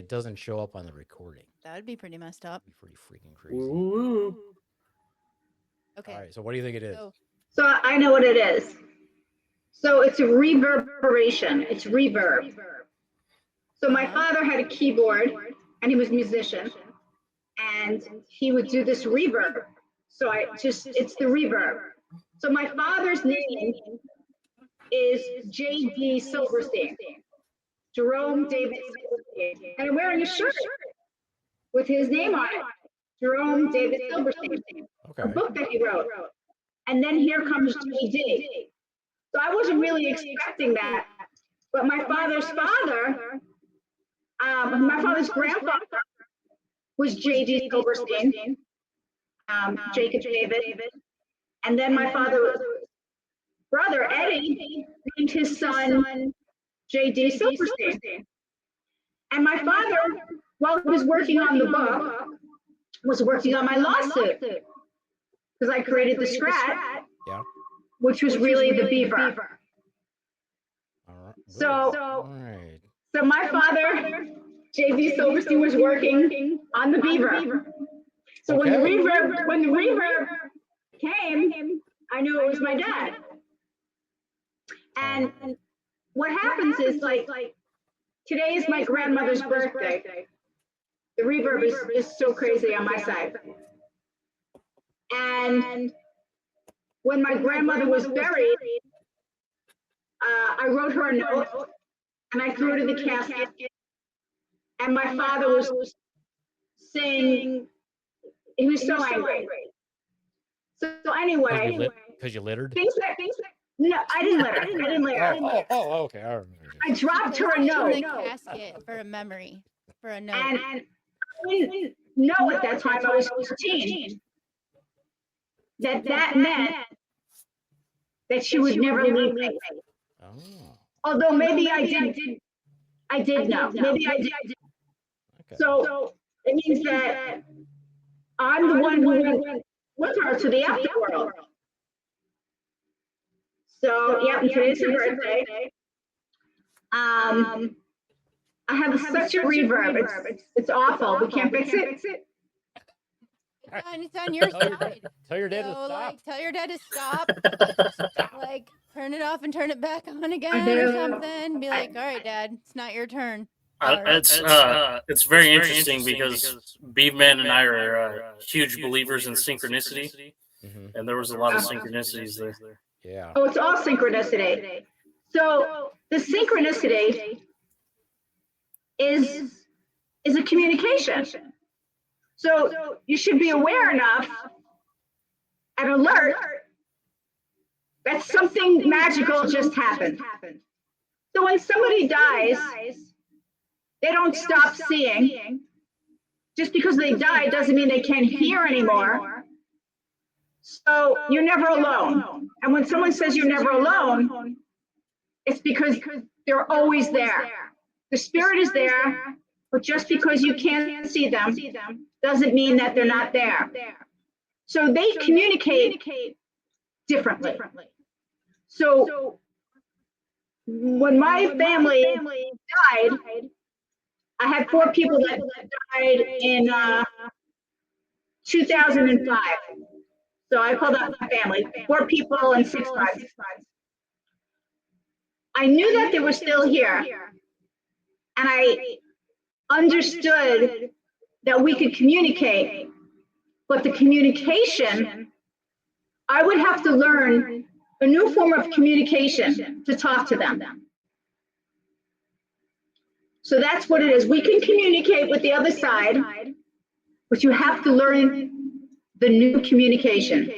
it doesn't show up on the recording. That would be pretty messed up. That'd be pretty freaking crazy. Ooh. Okay. All right, so what do you think it is? So I know what it is. So it's a reverberation. It's reverb. So my father had a keyboard, and he was a musician, and he would do this reverb. So it's the reverb. So my father's name is J.D. Silverstein, Jerome David Silverstein. And I'm wearing a shirt with his name on it, Jerome David Silverstein, a book that he wrote. And then here comes J.D. So I wasn't really expecting that. But my father's grandfather was J.D. Silverstein, Jacob David. And then my father's brother, Eddie, named his son J.D. Silverstein. And my father, while he was working on the book, was working on my lawsuit because I created the Scrat, which was really the Beaver. So my father, J.D. Silverstein, was working on the Beaver. So when the reverb came, I knew it was my dad. And what happens is, like today is my grandmother's birthday. The reverb is so crazy on my side. And when my grandmother was buried, I wrote her a note and I threw it in the casket. And my father was saying, he was so angry. So anyway, because you littered? No, I didn't litter. Oh, okay. I dropped her a note. In the casket for a memory, for a note. And I didn't know at that time, I was 14, that meant that she would never leave me. Although maybe I did know. Maybe I did. Okay. So it means that I'm the one who went with her to the afterworld. So yeah, today's her birthday. I have such a reverb. It's awful. We can't fix it. It's on your side. Tell your dad to stop. Like, tell your dad to stop. Like, turn it off and turn it back on again or something. Be like, all right, Dad, it's not your turn. It's very interesting because Beefman and I are huge believers in synchronicity, and there was a lot of synchronicities there. Yeah. Oh, it's all synchronicity. So the synchronicity is a communication. So you should be aware enough and alert that something magical just happened. So when somebody dies, they don't stop seeing. Just because they die doesn't mean they can't hear anymore. So you're never alone. And when someone says you're never alone, it's because they're always there. The spirit is there, but just because you can't see them doesn't mean that they're not there. So they communicate differently. So when my family died, I had 4 people that died in 2005. So I called out my family, 4 people in 6 months. I knew that they were still here, and I understood that we could communicate, but the communication, I would have to learn a new form of communication to talk to them. So that's what it is. We can communicate with the other side, but you have to learn the new communication.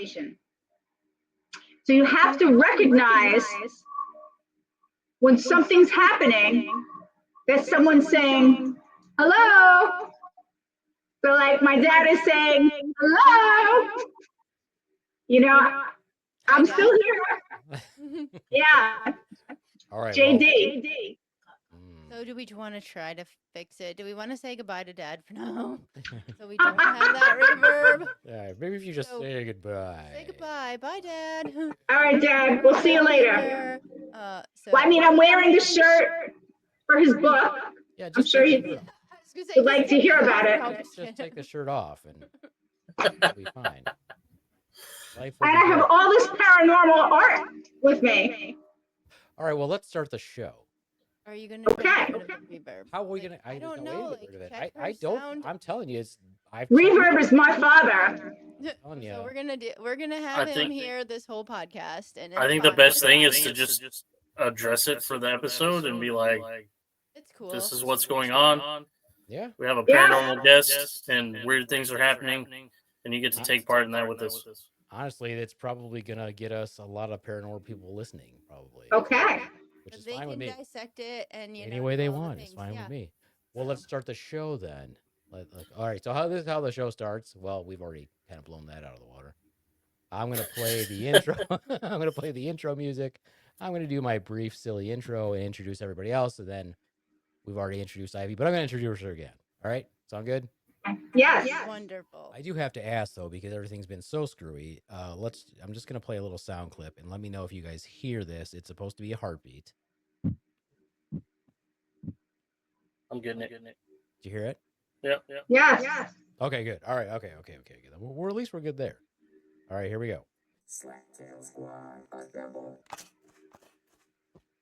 So you have to recognize when something's happening that someone's saying, hello. So like my dad is saying, hello. You know, I'm still here. Yeah. All right. JD. So do we want to try to fix it? Do we want to say goodbye to Dad for now? So we don't have that reverb. Yeah, maybe if you just say goodbye. Say goodbye. Bye, Dad. All right, Dad. We'll see you later. Well, I mean, I'm wearing the shirt for his book. Yeah, I'm sure you. gonna say, would just like to take hear it about off, it. I'll Just take the shirt off and it'll be fine. Life will And be I have good. all this paranormal art with me. All right, well, let's start the show. Are you gonna Okay. get rid of the reverb? How are we Like, gonna? I don't there's no way know. to get rid of it. Check her I don't. sound. I'm telling you, I've Reverb is my father. telling you. So we're gonna have him think- here this whole podcast, and I it's think the fine. best It's thing fine. is to just address it for the episode and be like, It's cool. "This is what's going on. Yeah. We have a Yeah. paranormal guest, and weird things are happening, and you get to take part in that with us." Honestly, it's probably gonna get us a lot of paranormal people listening, probably. Okay. Which But is they fine with can me. dissect it and Any way they do all the want, it's things. fine Yeah. with me. Well, let's start the show then. All right. So how the show starts? Well, we've already kind of blown that out of the water. I'm gonna play the intro. I'm gonna play the intro music. I'm gonna do my brief, silly intro and introduce everybody else. And then we've already introduced Ivy, but I'm gonna introduce her again. All right. Sound good? Yes. Wonderful. I do have to ask though, because everything's been so screwy. I'm just gonna play a little sound clip and let me know if you guys hear this. It's supposed to be a heartbeat. I'm getting it. Did you hear it? Yep. Yes. Okay, good. All right. Okay. Good. We're at least we're good there. All right, here we go.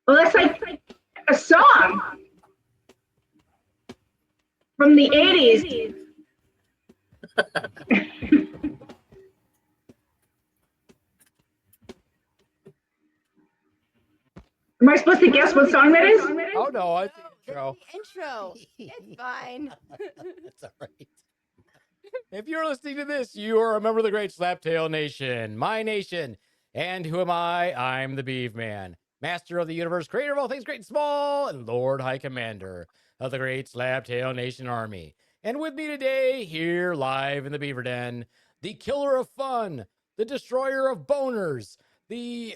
Well, that's like a song from the 80s. Am I supposed to guess what song that is? Oh no, I No, think it's intro. the intro. It's fine. That's all right. If you're listening to this, you are a member of the Great Slaptail Nation, my nation. And who am I? I'm the Beav Man, master of the universe, creator of all things great and small, and Lord High Commander of the Great Slaptail Nation Army. And with me today, here live in the Beaver Den, the killer of fun, the destroyer of boners, the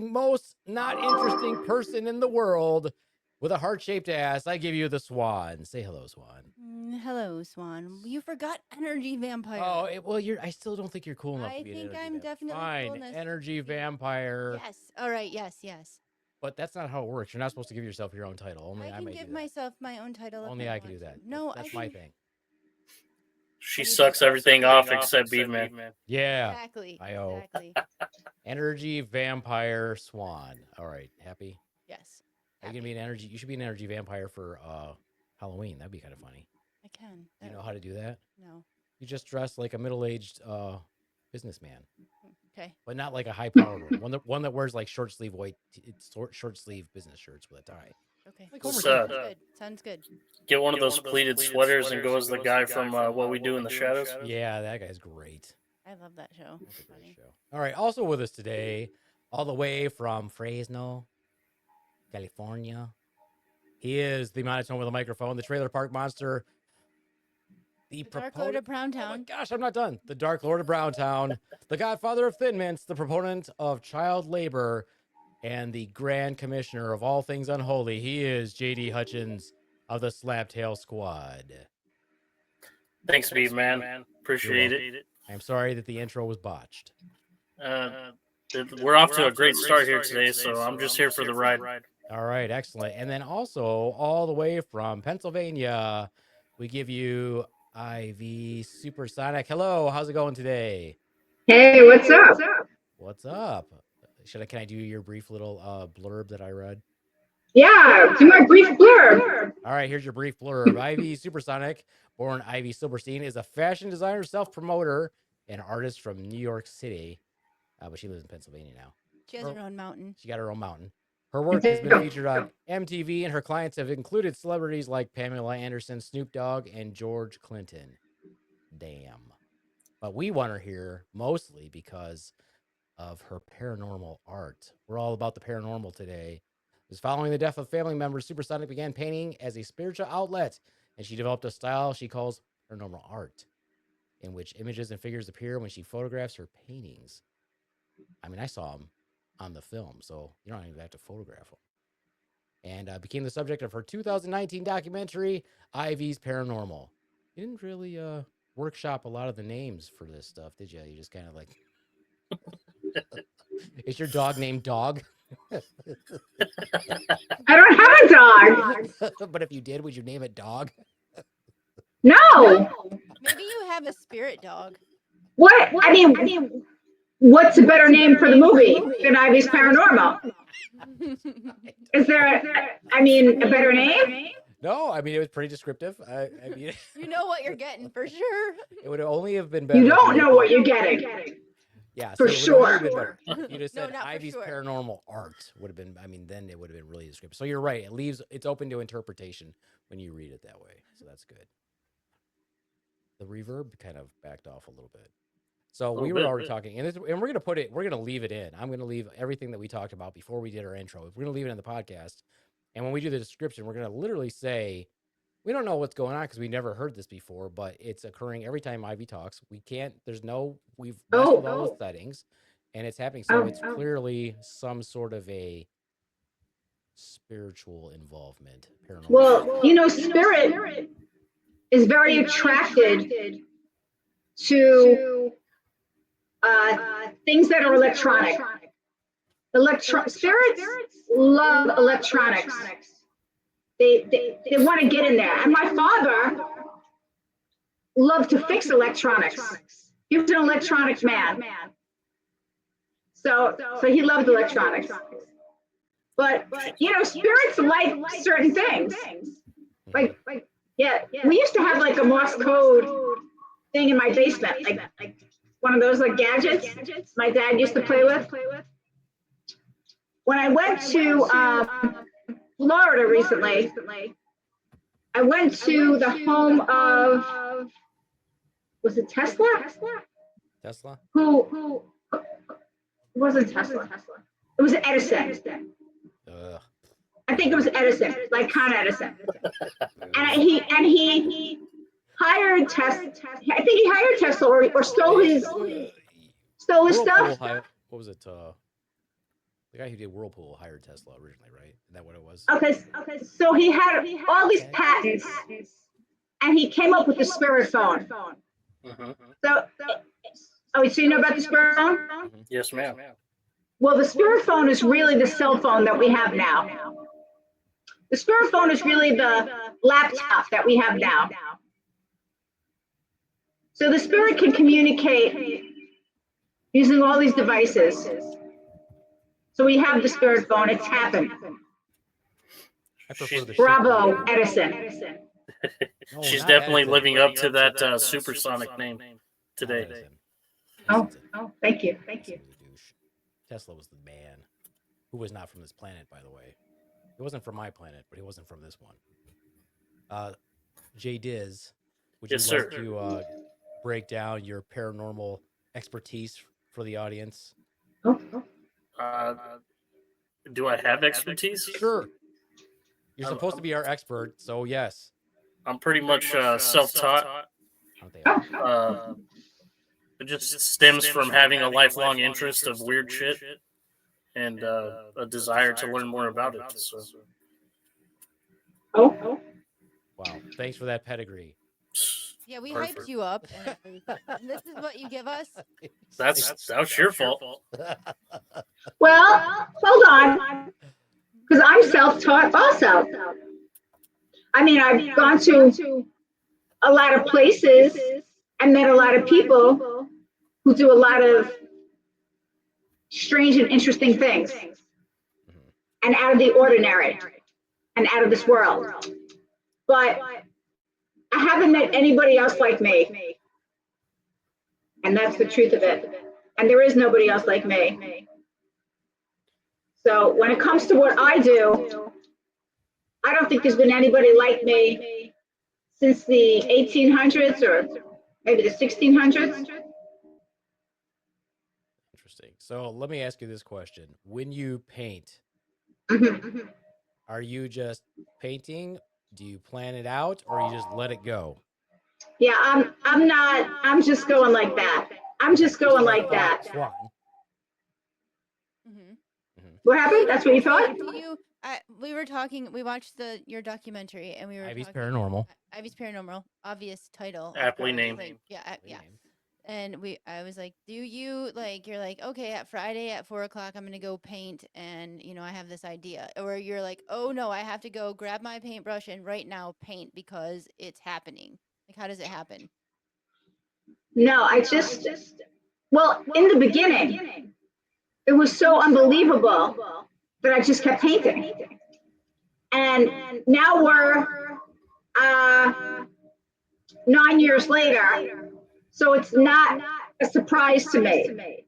most not interesting person in the world with a heart-shaped ass. I give you the Swan. Say hello, Swan. Hello, Swan. You forgot energy vampire. Oh, well, I still don't think you're cool enough I to be an think energy I'm vampire. definitely Fine, cool enough to energy be- vampire. Yes. All right. Yes. But that's not how it works. You're not supposed to give yourself your own title. Only I I can might give do that. myself my own title. if Only I can want do that. to. No, that's I my can... thing. She sucks everything off except Beef Man. Yeah. Exactly. I-O. Exactly. Energy vampire Swan. All right, happy? Yes. Are you gonna be an energy? You should be an energy vampire for Halloween. That'd be kind of funny. I can. You know how to do that? No. You just dress like a middle-aged businessman, Okay. but not like a high-powered one that wears like short sleeve short sleeve business shirts with a tie. Okay. Like Homer Sounds Simpson. good. Sounds good. Get one of those pleated sweaters and go as the guy from What We Do in the Shadows. Yeah, that guy's great. I love that show. That's a great Funny. show. All right, also with us today, all the way from Fresno, California, he is the monotone with a microphone, the trailer park monster, the Dark Lord of Oh my Browntown. gosh, I'm not done. The Dark Lord of Browntown, the Godfather of Thin Mints, the proponent of child labor, and the Grand Commissioner of all things unholy. He is JD Hutchins of the Slaptail Squad. Thanks, Beef Man. Appreciate it. I'm sorry that the intro was botched. We're off to a great start here today, so I'm just here for the ride. All right, excellent. And then also, all the way from Pennsylvania, we give you Ivy Supersonic. Hello, how's it going today? Hey, what's up? What's up? Can I do your brief little blurb that I read? Yeah, do my brief blurb. All right, here's your brief blurb. Ivy Supersonic, born Ivy Silverstein, is a fashion designer, self-promoter, and artist from New York City. But she lives in Pennsylvania now. She has her own mountain. She got her own mountain. Her work has been featured on MTV, and her clients have included celebrities like Pamela Anderson, Snoop Dogg, and George Clinton. Damn. But we want her here mostly because of her paranormal art. We're all about the paranormal today. It was following the death of family members, Supersonic began painting as a spiritual outlet, and she developed a style she calls paranormal art, in which images and figures appear when she photographs her paintings. I mean, I saw them on the film, so you don't even have to photograph them. And became the subject of her 2019 documentary, Ivy's Paranormal. You didn't really workshop a lot of the names for this stuff, did you? You just kind of like... Is your dog named Dog? I don't have a dog. But if you did, would you name it Dog? No. Maybe you have a spirit dog. What? I mean, what's a better name for the movie than Ivy's Paranormal? Is there, a better name? No, I mean it was pretty descriptive. I mean, You know what you're getting for sure. it would only have been better. You if don't you know what you're getting. Yeah, For see, it would have sure. been better. If you just No, said not for Ivy's sure. Paranormal Art would have been. I mean, then it would have been really descriptive. So you're right. It's open to interpretation when you read it that way. So that's good. The reverb kind of backed off a little bit. So we were already talking, and we're gonna put it. We're gonna leave it in. I'm gonna leave everything that we talked about before we did our intro. We're gonna leave it in the podcast, and when we do the description, we're gonna literally say we don't know what's going on because we never heard this before, but it's occurring every time Ivy talks. We can't. We've messed with all the settings, and it's happening. So it's clearly some sort of a spiritual involvement. Paranormal. Well, spirit is very attracted to things that are electronic. Spirits love electronics. They want to get in there. And my father loved to fix electronics. He was an electronics man. So he loved electronics. But spirits like certain things. Like we used to have like a Morse code thing in my basement, like one of those like gadgets my dad used to play with. When I went to Florida recently, I went to the home of, was it Tesla? Tesla? Who it wasn't Tesla. It was Edison. I think it was Edison, like Con Edison. And he hired Tesla. I think he hired Tesla or stole his stuff. What was it? The guy who did Whirlpool hired Tesla originally, right? Isn't that what it was? Okay. So he had all these patents, and he came up with the spirit phone. So you know about the spirit phone? Yes, ma'am. Well, the spirit phone is really the cell phone that we have now. The spirit phone is really the laptop that we have now. So the spirit can communicate using all these devices. So we have the spirit phone. It's happened. I prefer the Bravo, Edison. No, She's not definitely Edison. living up to that supersonic name today. Edison. Oh, thank you. Tesla was the man who was not from this planet, by the way. He wasn't from my planet, but he wasn't from this one. Jay Diz, would you like to break down your paranormal expertise for the audience? Do I have expertise? Sure. You're supposed to be our expert, so yes. I'm pretty much self-taught. Aren't they all? It just stems from having a lifelong interest of weird shit and a desire to learn more about it. So. Oh. Wow. Thanks for that pedigree. Yeah, we hyped you up, and this is what you give us. That was your fault. Well, hold on, because I'm self-taught also. I mean, I've gone to a lot of places and met a lot of people who do a lot of strange and interesting things and out of the ordinary and out of this world. But I haven't met anybody else like me. And that's the truth of it. And there is nobody else like me. So when it comes to what I do, I don't think there's been anybody like me since the 1800s or maybe the 1600s. Interesting. So let me ask you this question. When you paint, are you just painting? Do you plan it out or you just let it go? Yeah, I'm just going like that. I'm just going like that. What happened? That's what you thought? We were talking, we watched your documentary and we were Ivy's talking Paranormal. Ivy's Paranormal, obvious title. Aptly named. Yeah. And I was like, do you like, you're like, okay, at Friday at 4:00, I'm going to go paint. And, I have this idea. Or you're like, oh no, I have to go grab my paintbrush and right now paint because it's happening. Like, how does it happen? No, well, in the beginning, it was so unbelievable that I just kept painting. And now we're 9 years later, so it's not a surprise to me.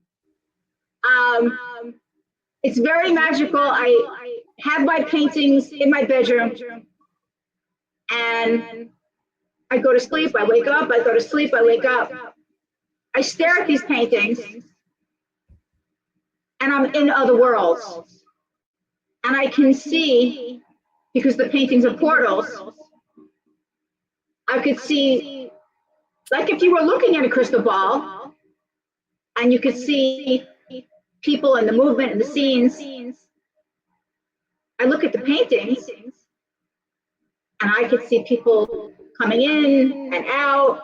It's very magical. I have my paintings in my bedroom, and I go to sleep, I wake up, I go to sleep, I wake up. I stare at these paintings, and I'm in other worlds. And I can see, because the paintings are portals, I could see, like if you were looking at a crystal ball, and you could see people and the movement and the scenes. I look at the paintings, and I could see people coming in and out,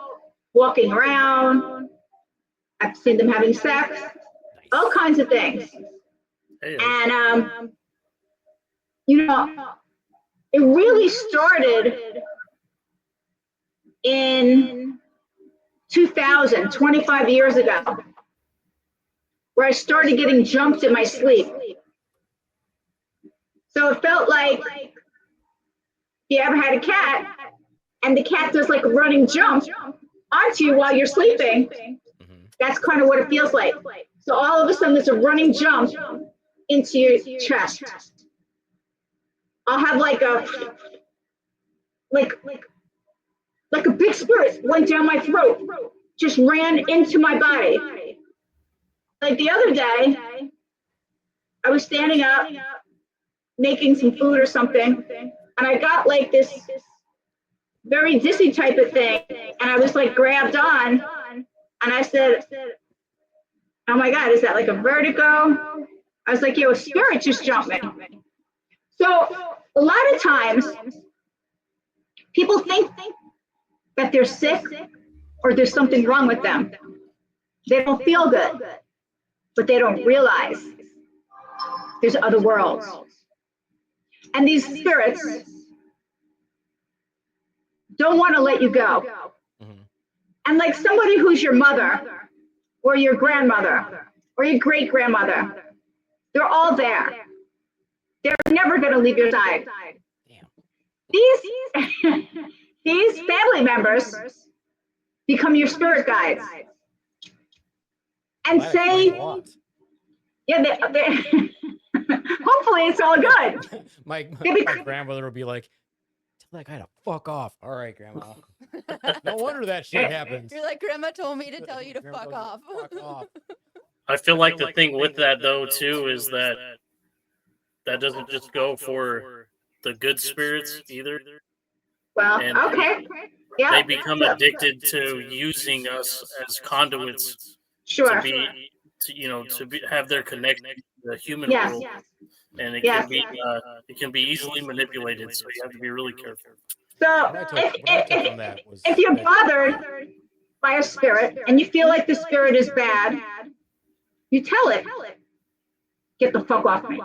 walking around. I've seen them having sex, all kinds of things. And, it really started in 2000, 25 years ago, where I started getting jumped in my sleep. So it felt like you ever had a cat and the cat does like a running jump onto you while you're sleeping. That's kind of what it feels like. So all of a sudden there's a running jump into your chest. I'll have like a big spirit went down my throat, just ran into my body. Like the other day, I was standing up, making some food or something, and I got like this very dizzy type of thing, and I was like grabbed on, and I said, oh my God, is that like a vertigo? I was like, yo, a spirit just jumped me. So a lot of times, people think that they're sick or there's something wrong with them. They don't feel good, but they don't realize there's other worlds. And these spirits don't want to let you go. And like somebody who's your mother or your grandmother or your great grandmother, they're all there. They're never going to leave your side. These family members become your spirit guides. And say, yeah, hopefully it's all good. My grandmother would be like, tell that guy to fuck off. All right, Grandma. No wonder that shit happens. You're like, Grandma told me to tell you to fuck off. I feel like the thing with that, though, too, is that doesn't just go for the good spirits either. Well, and okay. Yeah. They become addicted to using us as conduits. Sure. To have their connection to the human world. And it can be easily manipulated, so you have to be really careful. So if you're bothered by a spirit and you feel like the spirit is bad, you tell it, get the fuck off me.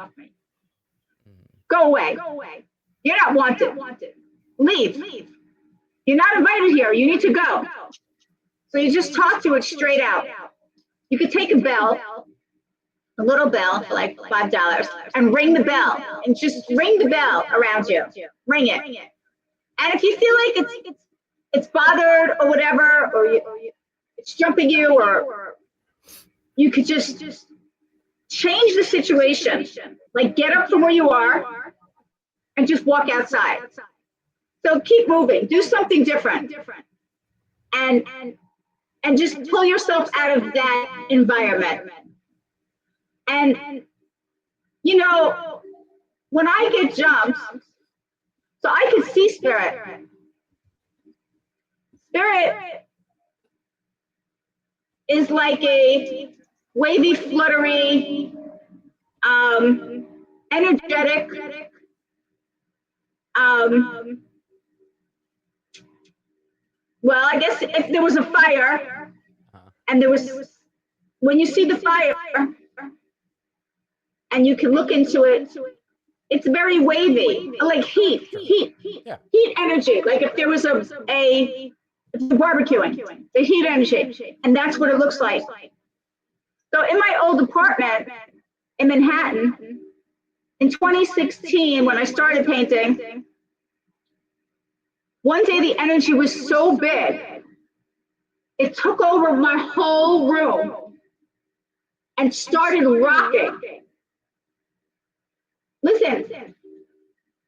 Go away. You're not wanted. Leave. You're not invited here. You need to go. So you just talk to it straight out. You could take a bell, a little bell for like $5, and ring the bell, and just ring the bell around you. Ring it. And if you feel like it's bothered or whatever, or it's jumping you, or you could just change the situation. Like get up from where you are and just walk outside. So keep moving. Do something different. And just pull yourself out of that environment. And when I get jumped, so I can see spirit. Spirit is like a wavy, fluttery, energetic, well, I guess if there was a fire And there was, when you see the fire and you can look into it, it's very wavy, like heat energy. Like if there was a barbecuing, the heat energy, and that's what it looks like. So in my old apartment in Manhattan, in 2016, when I started painting, one day the energy was so big, it took over my whole room and started rocking. Listen,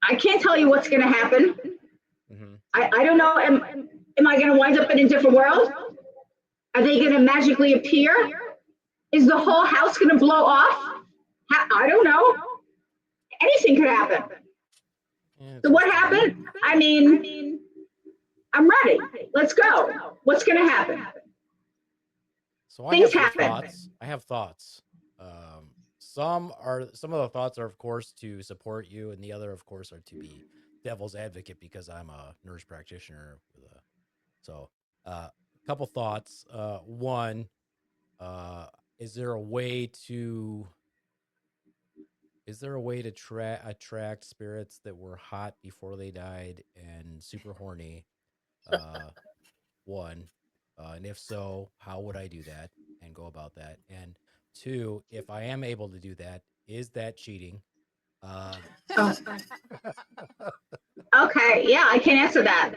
I can't tell you what's going to happen. I don't know. Am I going to wind up in a different world? Are they going to magically appear? Is the whole house going to blow off? I don't know. Anything could happen. So what happened? I mean, I'm ready. Let's go. What's going to happen? So I have thoughts. Some of the thoughts are, of course, to support you, and the other, of course, are to be devil's advocate because I'm a nurse practitioner. So, a couple thoughts. One, is there a way to attract spirits that were hot before they died and super horny? One, and if so, how would I do that and go about that? And two, if I am able to do that, is that cheating? Okay, yeah, I can answer that.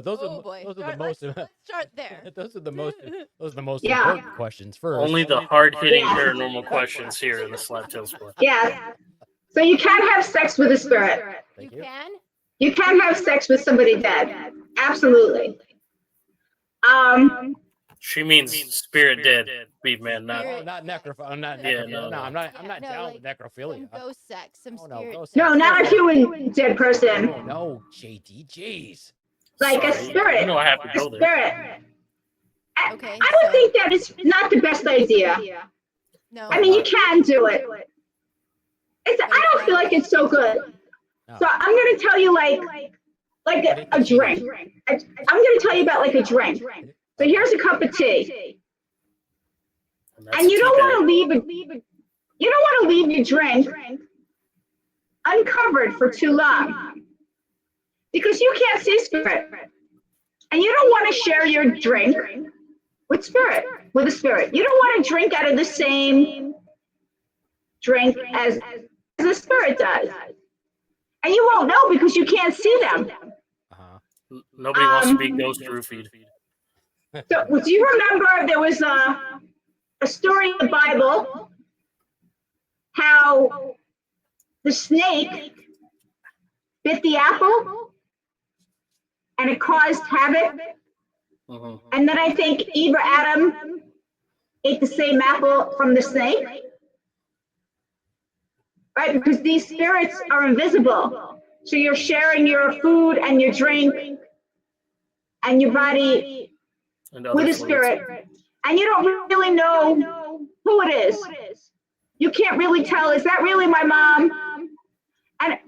Those are the most. Let's start there. Those are the most Yeah. important questions first. Only the hard-hitting paranormal questions here in the Slap Tail Squad. Yeah. So you can have sex with a spirit. Thank You you. can? You can have sex with somebody dead. Absolutely. She means spirit dead, Beef Man, not. Spirit- Not necrophilia. I'm not. Yeah, No, no. I'm not Yeah, no, down like with necrophilia. Some ghost sex, some Oh, no, spirit ghost sex. No, not a human dead person. Oh no, JD, jeez. Like a Sorry, spirit. You know I have to A go there. spirit. Okay, I would so- think that is not the best idea. No. I mean, you can do it. I don't feel like it's so good. No. So I'm going to tell you like a drink. I'm going to tell you about like a drink. So here's a cup of tea. that's And you a don't tea want to bag. leave your drink uncovered for too long because you can't see spirit. And you don't want to share your drink with a spirit. You don't want to drink out of the same drink as the spirit does. And you won't know because you can't see them. Nobody wants to be ghost roofied. So do you remember there was a story in the Bible how the snake bit the apple and it caused havoc? And then I think Eve or Adam ate the same apple from the snake. Right, because these spirits are invisible. So you're sharing your food and your drink and your body with a spirit. And you don't really know who it is. You can't really tell, is that really my mom? And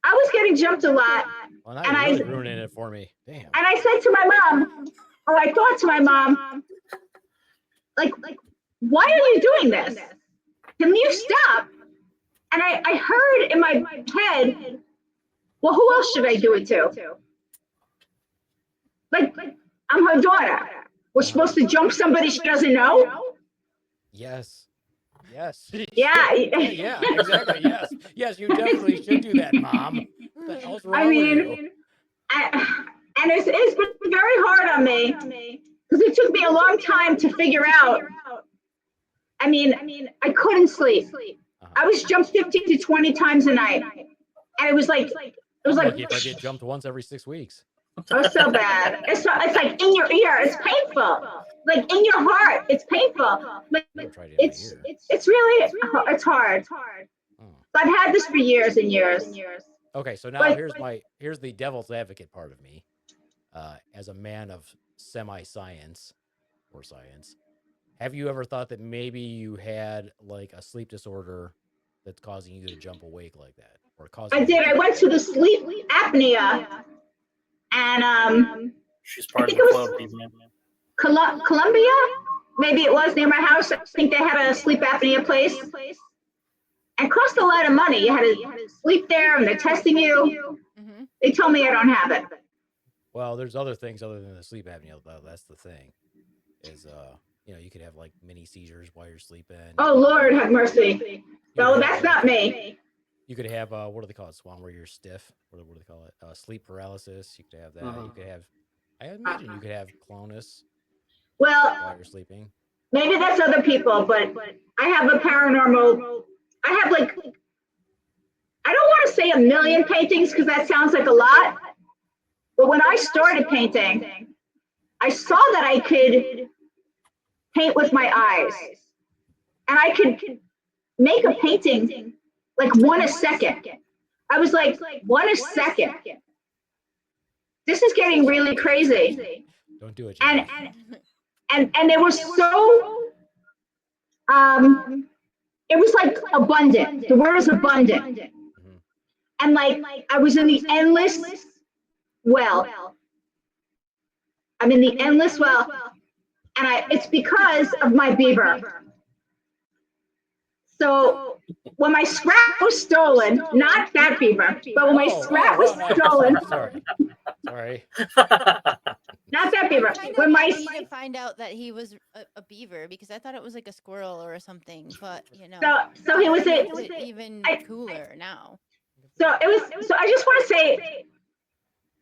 I was getting jumped a lot. Well, now And you're really ruining it for me. Damn. And I said to my mom, or I thought to my mom, like, why are you doing this? Can you stop? And I heard in my head, well, who else should I do it to? Like, I'm her daughter. We're supposed to jump somebody she doesn't know? Yes. Yes. Yeah. Yeah, exactly. Yes. Yes, you definitely should do that, Mom. What the hell's wrong I with mean, you? and it's been very hard on me because it took me a long time to figure out. I mean, I couldn't sleep. I was jumped 15 to 20 times a night. And it was like, Lucky if I get jumped once every 6 weeks. oh, so bad. It's like in your ear, it's painful. Like in your heart, it's painful. Like, Never tried it in my ear. it's really, it's hard. Oh. I've had this for years and years. Okay, so now here's the devil's advocate part of me. As a man of semi-science or science, have you ever thought that maybe you had like a sleep disorder that's causing you to jump awake like that? Or causing I did. I went to the sleep apnea, and She's part of think the it club, was- Beef Man. Columbia, maybe it was near my house. I think they had a sleep apnea place. And cost a lot of money. You had to sleep there, and they're testing you. Mm-hmm. They told me I don't have it. Well, there's other things other than the sleep apnea, though. That's the thing. Is you could have like mini seizures while you're sleeping. Oh Lord, have mercy. No, that's not me. You could have what do they call it, Swan, where you're stiff? What do they call it? Sleep paralysis. You could have that. You could have. I imagine you could have clonus Well, while you're sleeping. maybe that's other people, but I have a paranormal. I have like, I don't want to say 1 million paintings because that sounds like a lot. But when I started painting, I saw that I could paint with my eyes. And I could make a painting like one a second. I was like, one a second. This is getting really crazy. Don't do it. And it was so it was like abundant. The word is abundant. Mm-hmm. And like I was in the endless well. I'm in the endless well. And it's because of my beaver. So when my scrap was stolen, not that beaver, but when my scrap was stolen, Sorry. not that beaver. I kind When of my need to find out that he was a beaver because I thought it was like a squirrel or something, but so he was makes it. it even cooler now. So it was. So I just want to say,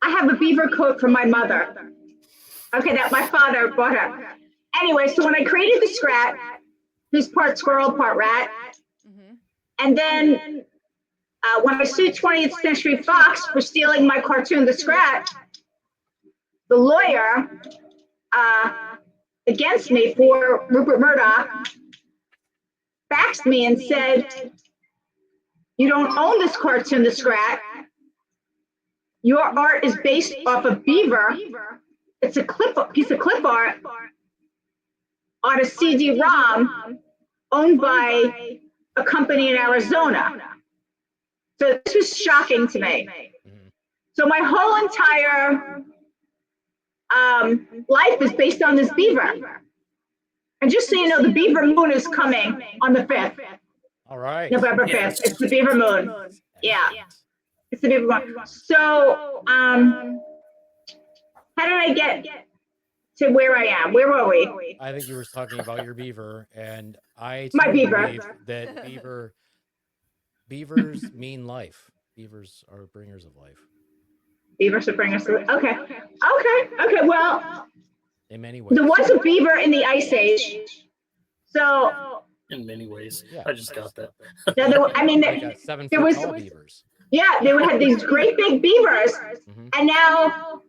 I have a beaver coat from my mother. Okay, that my father bought her. Anyway, so when I created the scrat, who's part squirrel, part rat, and then when I sued 20th Century Fox for stealing my cartoon, The Scrat, the lawyer against me for Rupert Murdoch faxed me and said, "You don't own this cartoon, The Scrat. Your art is based off a beaver. It's a piece of clip art on a CD-ROM owned by a company in Arizona." So this was shocking to me. So my whole entire life is based on this beaver. And just so you know, the beaver moon is coming on the 5th. All right. November 5th. It's the beaver moon. Yeah. It's the beaver moon. So how did I get to where I am? Where were we? I think you were talking about your beaver, and I My beaver. believe that beavers mean life. Beavers are bringers of life. Beavers are bringers. Okay. Well, In many ways. there was a beaver in the Ice Age. So In many ways. Yeah. I just got that. yeah, Like 7 there foot was- tall beavers. yeah, they had these great big beavers, and now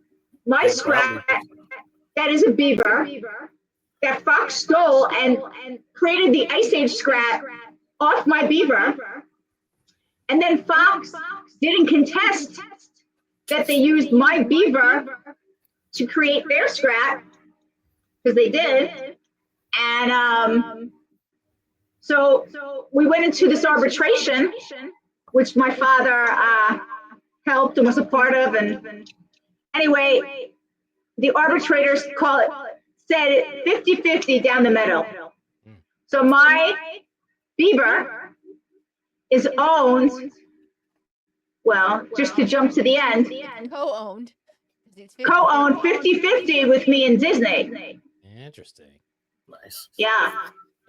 my scrap that is a beaver that Fox stole and created the Ice Age scrap off my beaver, and then Fox didn't contest that they used my beaver to create their scrap because they did, and so we went into this arbitration, which my father helped and was a part of. And anyway, the arbitrators said 50-50 down the middle. So my beaver is owned, well, just to jump to the end, Co-owned. co-owned 50-50 with me and Disney. Interesting. Nice. Yeah.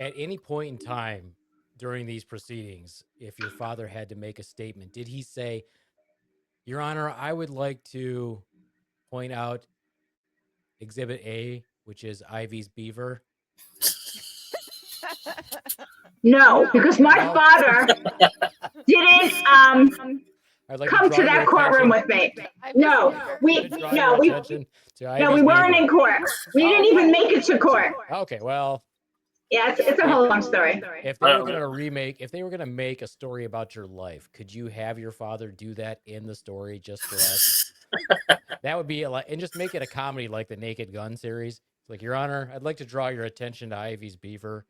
At any point in time during these proceedings, if your father had to make a statement, did he say, "Your Honor, I would like to point out Exhibit A, which is Ivy's beaver"? No, because my father didn't I'd like come draw to your that courtroom attention- with me. No, we to draw no your we attention to no Ivy's we weren't beaver. in court. We didn't even make it to court. Okay, well, Yeah, it's a whole long story. if they were going to if they were going to make a story about your life, could you have your father do that in the story just for us? That would be and just make it a comedy like the Naked Gun series. It's like, Your Honor, I'd like to draw your attention to Ivy's beaver.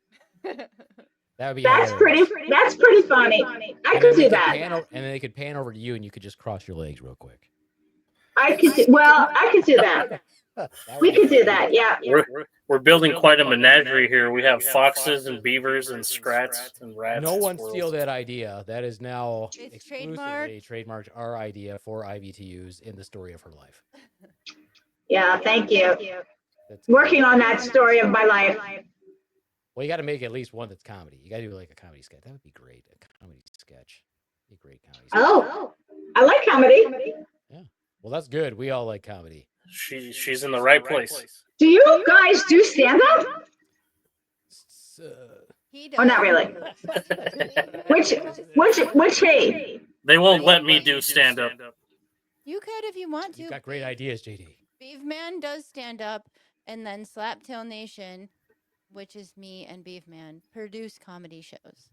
That would be That's hilarious. pretty funny. I could do that. And then they could pan over to you, and you could just cross your legs real quick. I could do that. We could do that. Yeah. We're building quite a menagerie here. We have foxes and beavers and sprats and rats. No and one squirrels. steal that idea. That is now It's exclusively trademarked our idea for Ivy to use in the story of her life. Yeah. Thank you. That's Working on that story of my life. Well, you got to make at least one that's comedy. You got to do like a comedy sketch. That would be great. A comedy sketch. Be a great comedy sketch. Oh, I like comedy. Yeah. Well, that's good. We all like comedy. She's in the right place. Do you guys do stand up? He Oh, does. not really. Which hey? They won't let me do stand up. You could if you want to. You've got great ideas, JD. Beefman does stand up, and then Slaptail Nation, which is me and Beefman, produce comedy shows.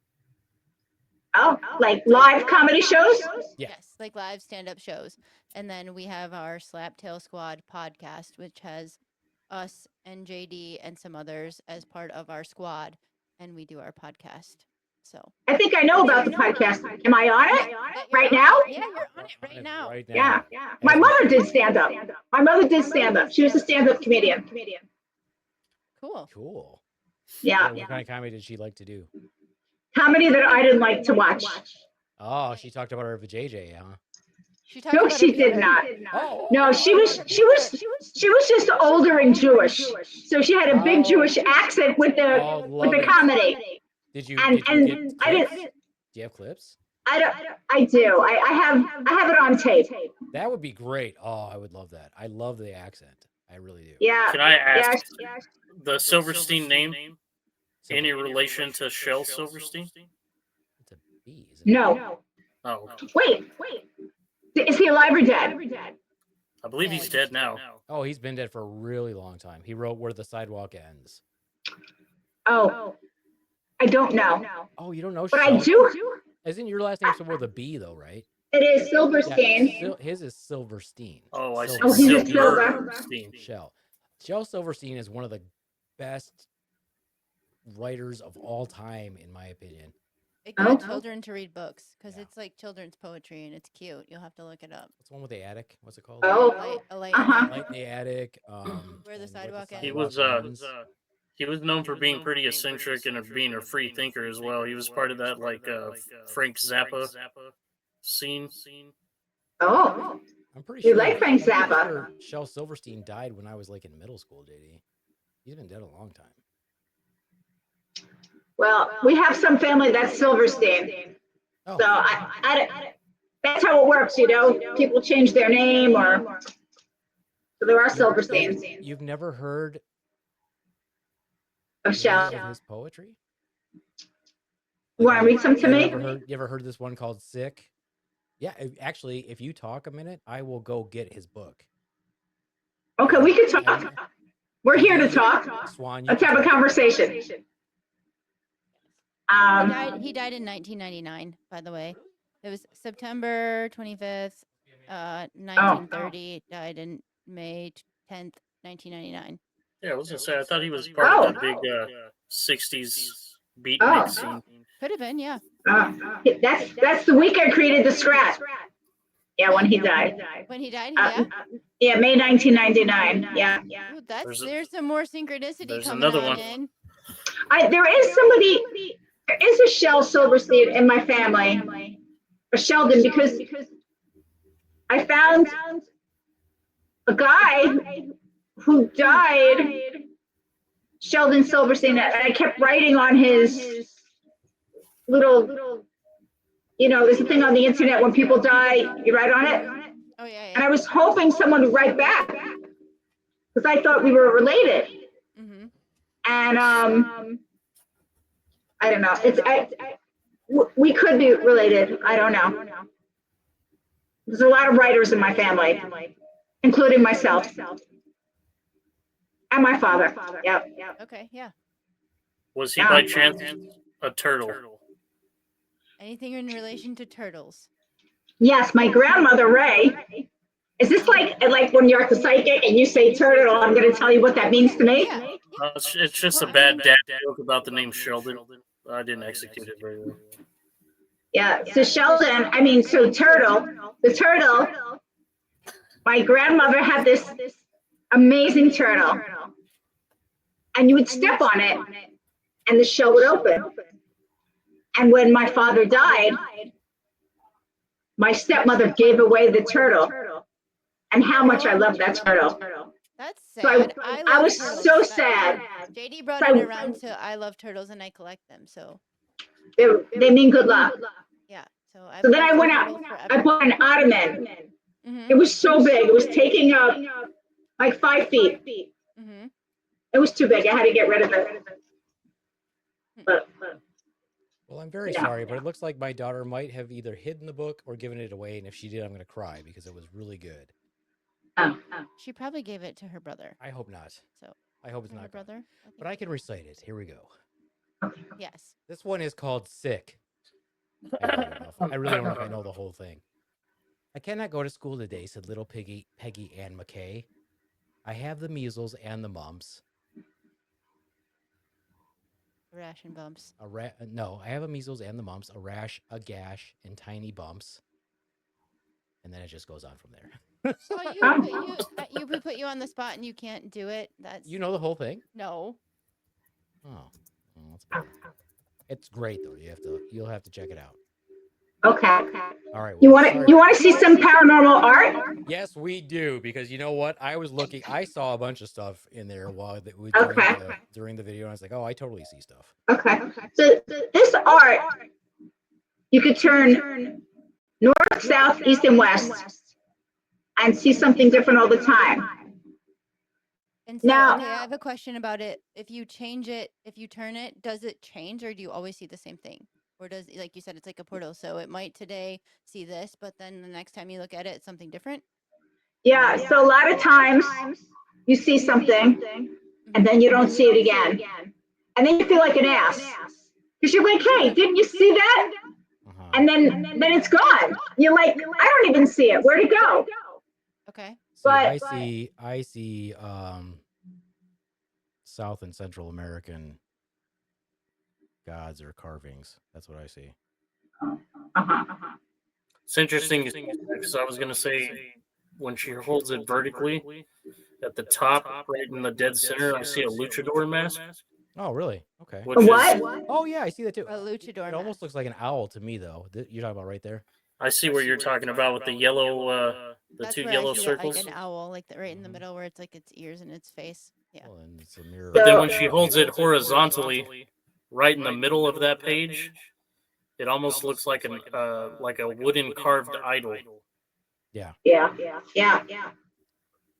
Oh, like live comedy shows? Yeah. Yes, like live stand-up shows. And then we have our Slaptail Squad podcast, which has us and JD and some others as part of our squad, and we do our podcast. So I think I know about the podcast. Am I on it right now? yeah, you're on it right now. Right now. Yeah. My mother did stand up. My mother did stand up. She was a stand-up comedian. Cool. Cool. Yeah. What kind of comedy did she like to do? Comedy that I didn't like to watch. Oh, she talked about her vajayjay, huh? She talked No, about she her did beard. not. Oh. No, she was just older and Jewish. So she had a big Jewish accent with Oh, the love it. comedy. Did you? And Did you get I clips? didn't. Do you have clips? I do. I have it on tape. That would be great. Oh, I would love that. I love the accent. I really do. Yeah. Can I ask Yeah. the Silverstein name? So, Any relation to Shel Silverstein? it's a bee, isn't it? No. Oh, Wait. Is he alive or dead? I believe he's dead now. Oh, he's been dead for a really long time. He wrote Where the Sidewalk Ends. Oh, I don't know. Oh, you don't know? But I do. Isn't your last name somewhere with a B though, right? It is Yeah, Silverstein. his is Silverstein. Oh, I see. Oh, he's a Silverstein. Shel Silverstein is one of the best writers of all time, in my opinion. It got children to read books because it's like children's poetry and it's cute. You'll have to look it up. What's the one with the attic? What's it called? A light Uh-huh. Light in the Attic. Where the and Sidewalk Ends. He was Ends. he was known for being pretty eccentric and being a free thinker as well. He was part of that Frank Zappa scene. Oh, I'm pretty you sure. like Frank I'm pretty Zappa? sure Shel Silverstein died when I was like in middle school, JD. He's been dead a long time. well, we have some family that's Silverstein. Oh, So I that's how it works, you know. People change their name or so there are Silversteins you've never heard of any Shell. of his poetry? You want to read some to me? You ever heard this one called Sick? Yeah, actually, if you talk a minute, I will go get his book. Okay, we can talk. We're here to talk. Swan, you Let's can have a talk. conversation. He died in 1999, by the way. It was September 25th, 1930. Died in May 10th, 1999. Yeah, I was gonna say I thought he was part of that big '60s beatnik scene. Could have been, yeah. That's the week I created the scratch. Yeah, when he died. When he died, yeah. Yeah, May 1999. Yeah. Ooh, there's some more synchronicity there's coming another on one. in. There is a Shel Silverstein in my family, or Sheldon, because I found a guy who died, Sheldon Silverstein, and I kept writing on his little, there's a thing on the internet when people die, you write on it. Oh, yeah, And I was hoping someone would write back because I thought we were related. Mm-hmm. And I don't know. We could be related. I don't know. There's a lot of writers in my family, including myself and my father. Yep. Okay, yeah. Was he by chance a turtle? Anything in relation to turtles? Yes, my grandmother Ray. Is this like when you're at the psychic and you say turtle? I'm going to tell you what that means to me. Yeah. It's just a bad dad joke about the name Sheldon. I didn't execute it very well. Yeah. So Sheldon, turtle. The turtle. My grandmother had this amazing turtle. And you would step on it and the shell would open. And when my father died, my stepmother gave away the turtle. And how much I love that turtle. That's So sad. I love was turtles. so That's sad. JD brought So it around to I love turtles and I collect them. So they mean good luck. yeah. So So then I went out, I bought an ottoman. It was so big. It was taking up like 5 feet. It was too big. I had to get rid of it. But Well, I'm very Yeah. sorry, but it looks like my daughter might have either hidden the book or given it away. And if she did, I'm going to cry because it was really good. She probably gave it to her brother. I hope not. So I hope it's her not. brother. But I can recite it. Here we go. Yes. This one is called Sick. I really don't know if I know the whole thing. I cannot go to school today, said little Peggy Ann McKay. I have the measles and the mumps. Rash and bumps. No, I have a measles and the mumps, a rash, a gash, and tiny bumps. And then it just goes on from there. Oh, you put you on the spot and you can't do it. That's You know the whole thing? no. Oh, that's better. It's great though. You'll have to check it out. okay. All right. You Well, want to see some paranormal art? Yes, we do, because you know what? I was looking. I saw a bunch of stuff in there during the video, and I was like, "Oh, I totally see stuff." Okay. So this art, you could turn north, south, east, and west, and see something different all the time. And so, Now- okay, I have a question about it. If you change it, if you turn it, does it change, or do you always see the same thing? Or does, like you said, it's like a portal, so it might today see this, but then the next time you look at it, it's something different? Yeah. So a lot of times you see something, and then you don't see it again, and then you feel like an ass because you're like, "Hey, didn't you see that?" And then it's gone. You're like, "I don't even see it. Where'd it go?" Okay. See, I see South and Central American gods or carvings. That's what I see. It's interesting because I was going to say when she holds it vertically at the top, right in the dead center, I see a luchador mask. Oh, really? Okay. Which What? is, Oh, yeah, I see that too. A luchador It almost mask. looks like an owl to me, though. You're talking about right there? I see what you're talking about with the yellow, the That's two where yellow I see circles. like an owl, like right in the middle where it's like its ears and its face. Yeah. Well, and it's a mirror. But then when she holds it horizontally, right in the middle of that page, it almost looks like a wooden carved idol. Yeah. Yeah.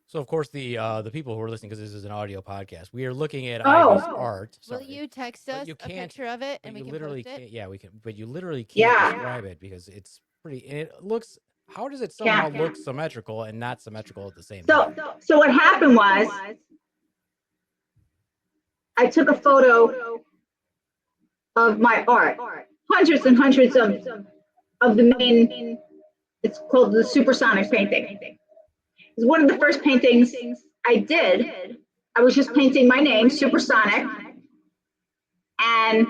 So, of course, the people who are listening, because this is an audio podcast, we are looking at Oh. Ivy's art. Will Sorry. you text But us you a can't- picture of it But and we you can literally post it? can't. Yeah, we can. But you literally can't Yeah. describe it because it's pretty. And it looks. How does it somehow look symmetrical and not symmetrical at the same time? So what happened was, I took a photo of my art, hundreds and hundreds of the main. It's called the Supersonic painting. It's one of the first paintings I did. I was just painting my name, Supersonic, and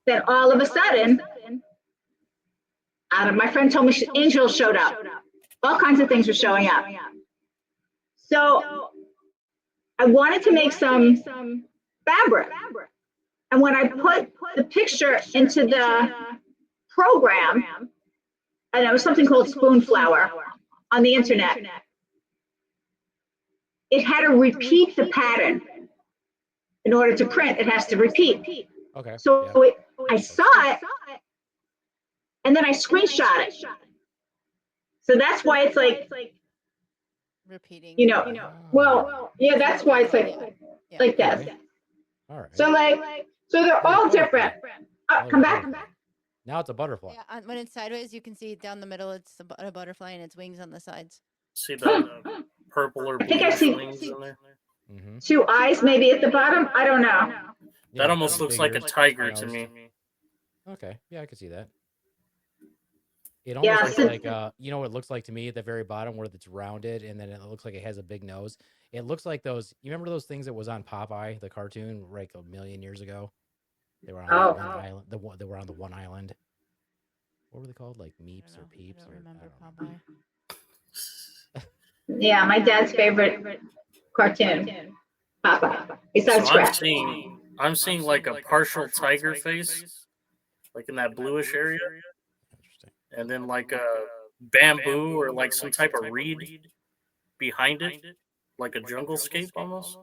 then all of a sudden, my friend told me angels showed up. All kinds of things were showing up. So I wanted to make some fabric. And when I put the picture into the program, and it was something called Spoonflower on the internet, it had to repeat the pattern. In order to print, it has to repeat. Okay. So I saw it, and then I screenshot it. So that's why it's like, Repeating. well, yeah, that's why it's like that. Okay. All right. So they're all different. Come back. Now it's a butterfly. Yeah, when it's sideways, you can see down the middle, it's a butterfly and its wings on the sides. See the purple or I think blue I see- wings in there? Mm-hmm. 2 eyes maybe at the bottom. I don't know. That almost looks like a tiger to me. Okay. Yeah, I can see that. It Yeah, almost so- looks like you know what it looks like to me at the very bottom where it's rounded and then it looks like it has a big nose. It looks like those. You remember those things that was on Popeye, the cartoon, like a million years ago? They were on that one island. They were on the one island. What were they called? Like Meeps or Peeps? I don't remember I don't remember. Popeye. Yeah, my dad's favorite cartoon pop up. Besides So Scratch. I'm seeing like a partial tiger face, like in that bluish area, Interesting. and then like a bamboo or like some type of reed behind it, like a jungle scape almost.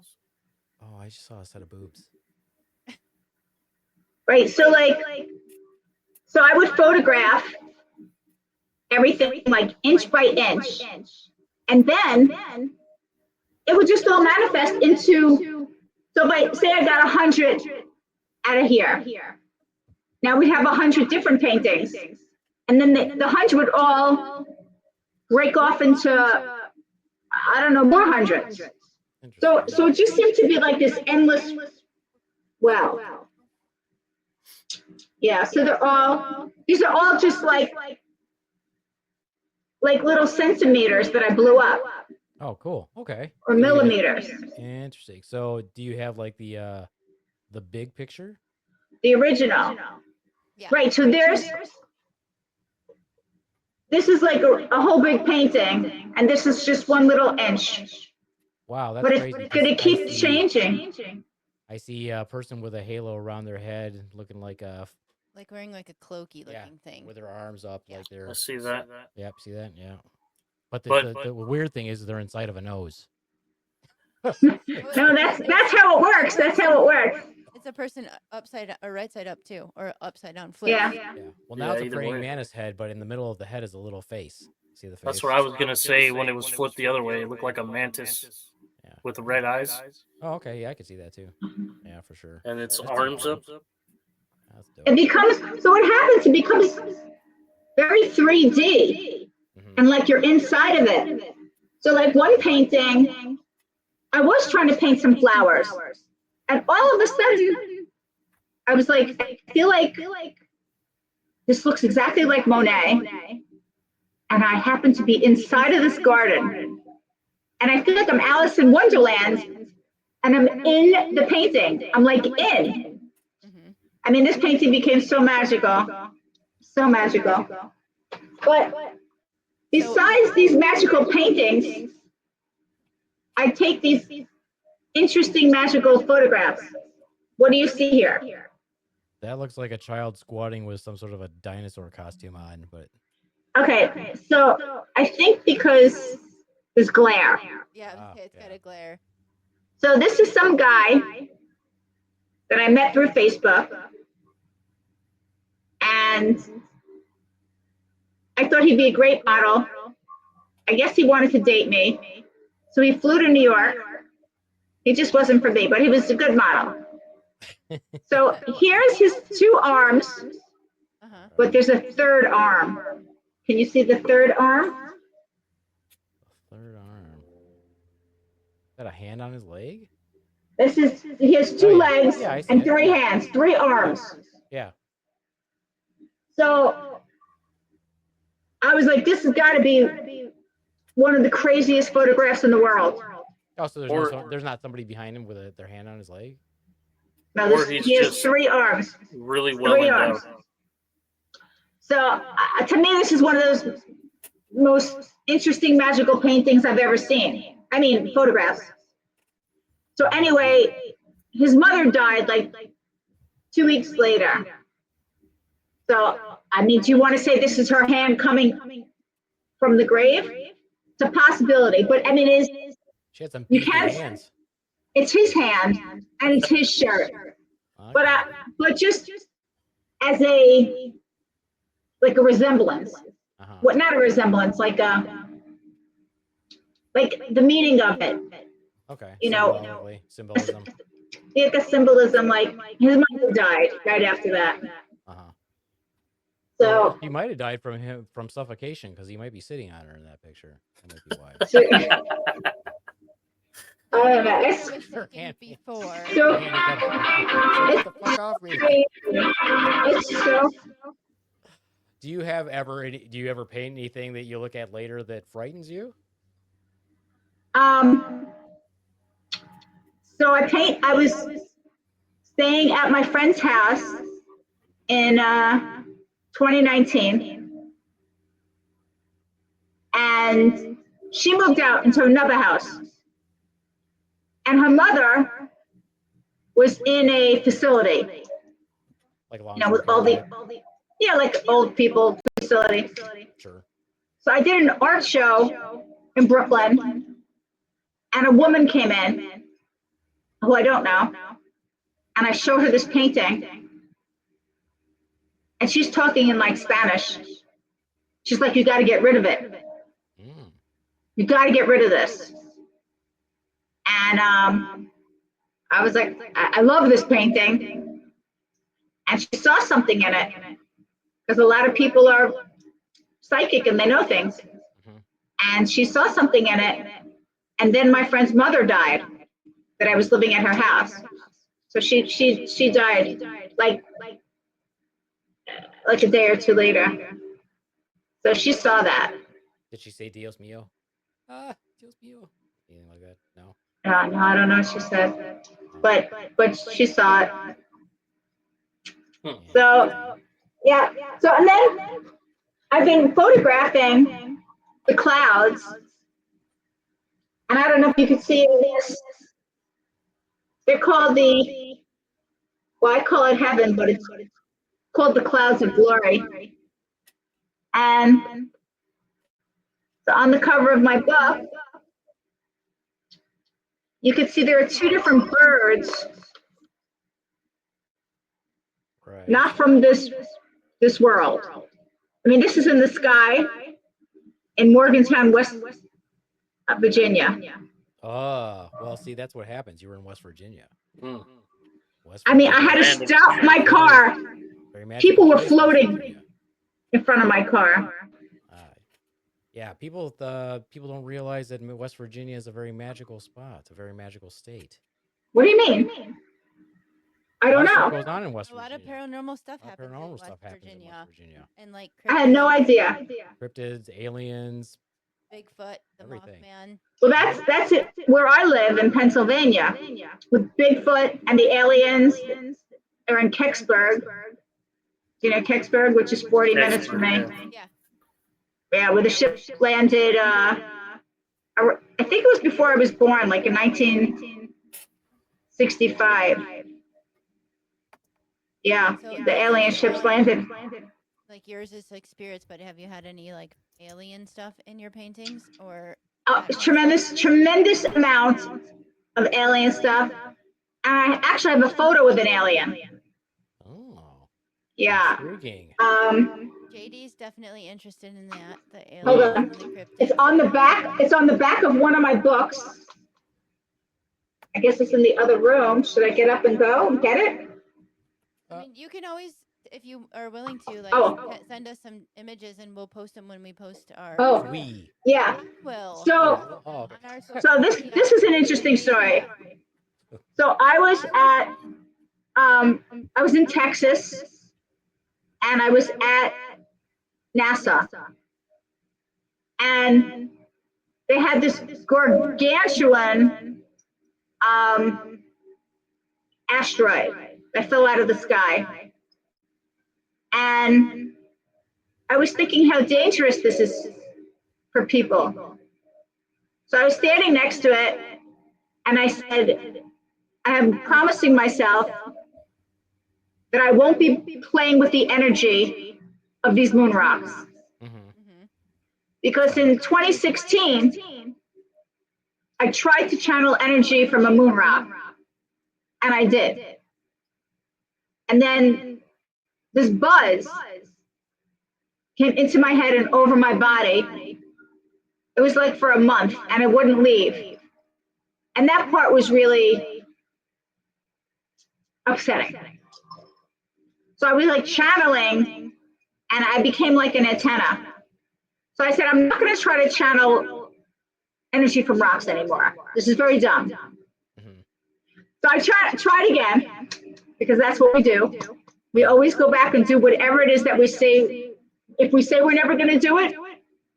Oh, I just saw a set of boobs. Right. So I would photograph everything like inch by inch. And then it would just all manifest into, so say I got 100 out of here. Now we have 100 different paintings. And then the 100 would all break off into, I don't know, more hundreds. So it just seemed to be like this endless well. Yeah, so these are all just like little centimeters that I blew up. Oh, cool. Okay. Or millimeters. Interesting. So, do you have like the big picture? The original. Yeah. Right. So this is like a whole big painting, and this is just one little inch. Wow, that's But crazy. it's going to keep changing. I see a person with a halo around their head, looking like Like wearing like a cloaky looking thing. with their arms up, like they're. I see that. Yep, see that? Yeah. But the weird thing is they're inside of a nose. No, that's how it works. That's how it works. It's a person upside or right side up too, or upside down flip. Yeah. Well, now it's a either praying way. mantis head, but in the middle of the head is a little face. See the face? That's what I was gonna say when it was flipped the other way. It looked like a mantis with the red eyes, Oh, okay. Yeah, I can see that too. Yeah, for sure. and its That's arms dope. up. That's dope. It becomes, so what happens, it becomes very 3D. And like you're inside of it. So like one painting, I was trying to paint some flowers. And all of a sudden, I was like, I feel like this looks exactly like Monet. And I happen to be inside of this garden. And I feel like I'm Alice in Wonderland. And I'm in the painting. I'm like in. I mean, this painting became so magical. So magical. But besides these magical paintings, I take these interesting magical photographs. What do you see here? That looks like a child squatting with some sort of a dinosaur costume on, but Okay, so I think because there's glare. Yeah, it's got a glare. So this is some guy that I met through Facebook. And I thought he'd be a great model. I guess he wanted to date me. So he flew to New York. He just wasn't for me, but he was a good model. So here's his two arms, but there's a third arm. Can you see the third arm? third arm. Is that a hand on his leg? He has two legs and three hands, three arms. Yeah. So I was like, this has got to be one of the craziest photographs in the world. Oh, so there's not somebody behind him with their hand on his leg? No, he has three arms. Really well Three endowed. arms. So to me, this is one of those most interesting magical paintings I've ever seen. I mean, photographs. So anyway, his mother died like 2 weeks later. So, I mean, do you want to say this is her hand coming from the grave? It's a possibility, but I mean, She had some beefy hands. It's his hand and it's his shirt. Okay. But just as a resemblance. What, not a resemblance, like the meaning of it. Okay. You know, Symbolism. Like a symbolism, like his mother died right after that. So he might have died from suffocation because he might be sitting on her in that picture. That might be why. I don't know. I was thinking before. So, Get the fuck off me. it's so. Do you ever paint anything that you look at later that frightens you? So I was staying at my friend's house in 2019, and she moved out into another house. and her mother was in a facility, Like with all the, like old people facility. Sure. So I did an art show in Brooklyn, and a woman came in who I don't know, and I showed her this painting, and she's talking in like Spanish. She's like, "You got to get rid of it. You got to get rid of this." And I was like, I love this painting. And she saw something in it, because a lot of people are psychic and they know things. And she saw something in it. And then my friend's mother died, that I was living at her house. So she died like a day or two later. So she saw that. Did she say Dios mío? Dios mío. Anything like that? No. No, I don't know what she said, but she saw it. So yeah. So and then I've been photographing the clouds, and I don't know if you can see this. They're called I call it heaven, but it's called the clouds of glory. And so on the cover of my book, you can see there are two different birds, Right. not from this world. I mean, this is in the sky in Morgantown, West Virginia. Oh, well, see, that's what happens. You were in West Virginia. West I mean, I Virginia. had to stop my car. Very magical People were place, West floating Virginia. in front of my car. Yeah, people don't realize that West Virginia is a very magical spot. It's a very magical state. What do you mean? I don't know. What goes on in West A lot Virginia? of paranormal stuff A lot of happens paranormal in stuff West happens in Virginia. West Virginia. And like I had no cryptids, idea. Cryptids, aliens, Bigfoot, the everything. Mothman. Well, that's it. Where I live in Pennsylvania, with Bigfoot and the aliens, are in Kecksburg. You know Kecksburg, which is 40 minutes from me. Yeah. Yeah, where the ship landed. I think it was before I was born, like in 1965. Yeah, So the alien ships landed. Like yours is like spirits, but have you had any like alien stuff in your paintings or? Tremendous amount of alien stuff. And I actually have a photo with an alien. Oh. Yeah. Intriguing. JD's definitely interested in that. The Hold aliens on. and the cryptids. It's on the back. It's on the back of one of my books. I guess it's in the other room. Should I get up and go and get it? I mean, you can always, if you are willing to, like send us some images and we'll post them when we post our. Yeah. Will. So On our this is an interesting story. So I was in Texas, and I was at NASA, and they had this gargantuan asteroid that fell out of the sky. And I was thinking how dangerous this is for people. So I was standing next to it, and I said, I am promising myself that I won't be playing with the energy of these moon rocks. Because in 2016, I tried to channel energy from a moon rock, and I did. And then this buzz came into my head and over my body. It was like for a month, and it wouldn't leave. And that part was really upsetting. So I was like channeling, and I became like an antenna. So I said, I'm not going to try to channel energy from rocks anymore. This is very dumb. So I tried again, because that's what we do. We always go back and do whatever it is that we say. If we say we're never going to do it,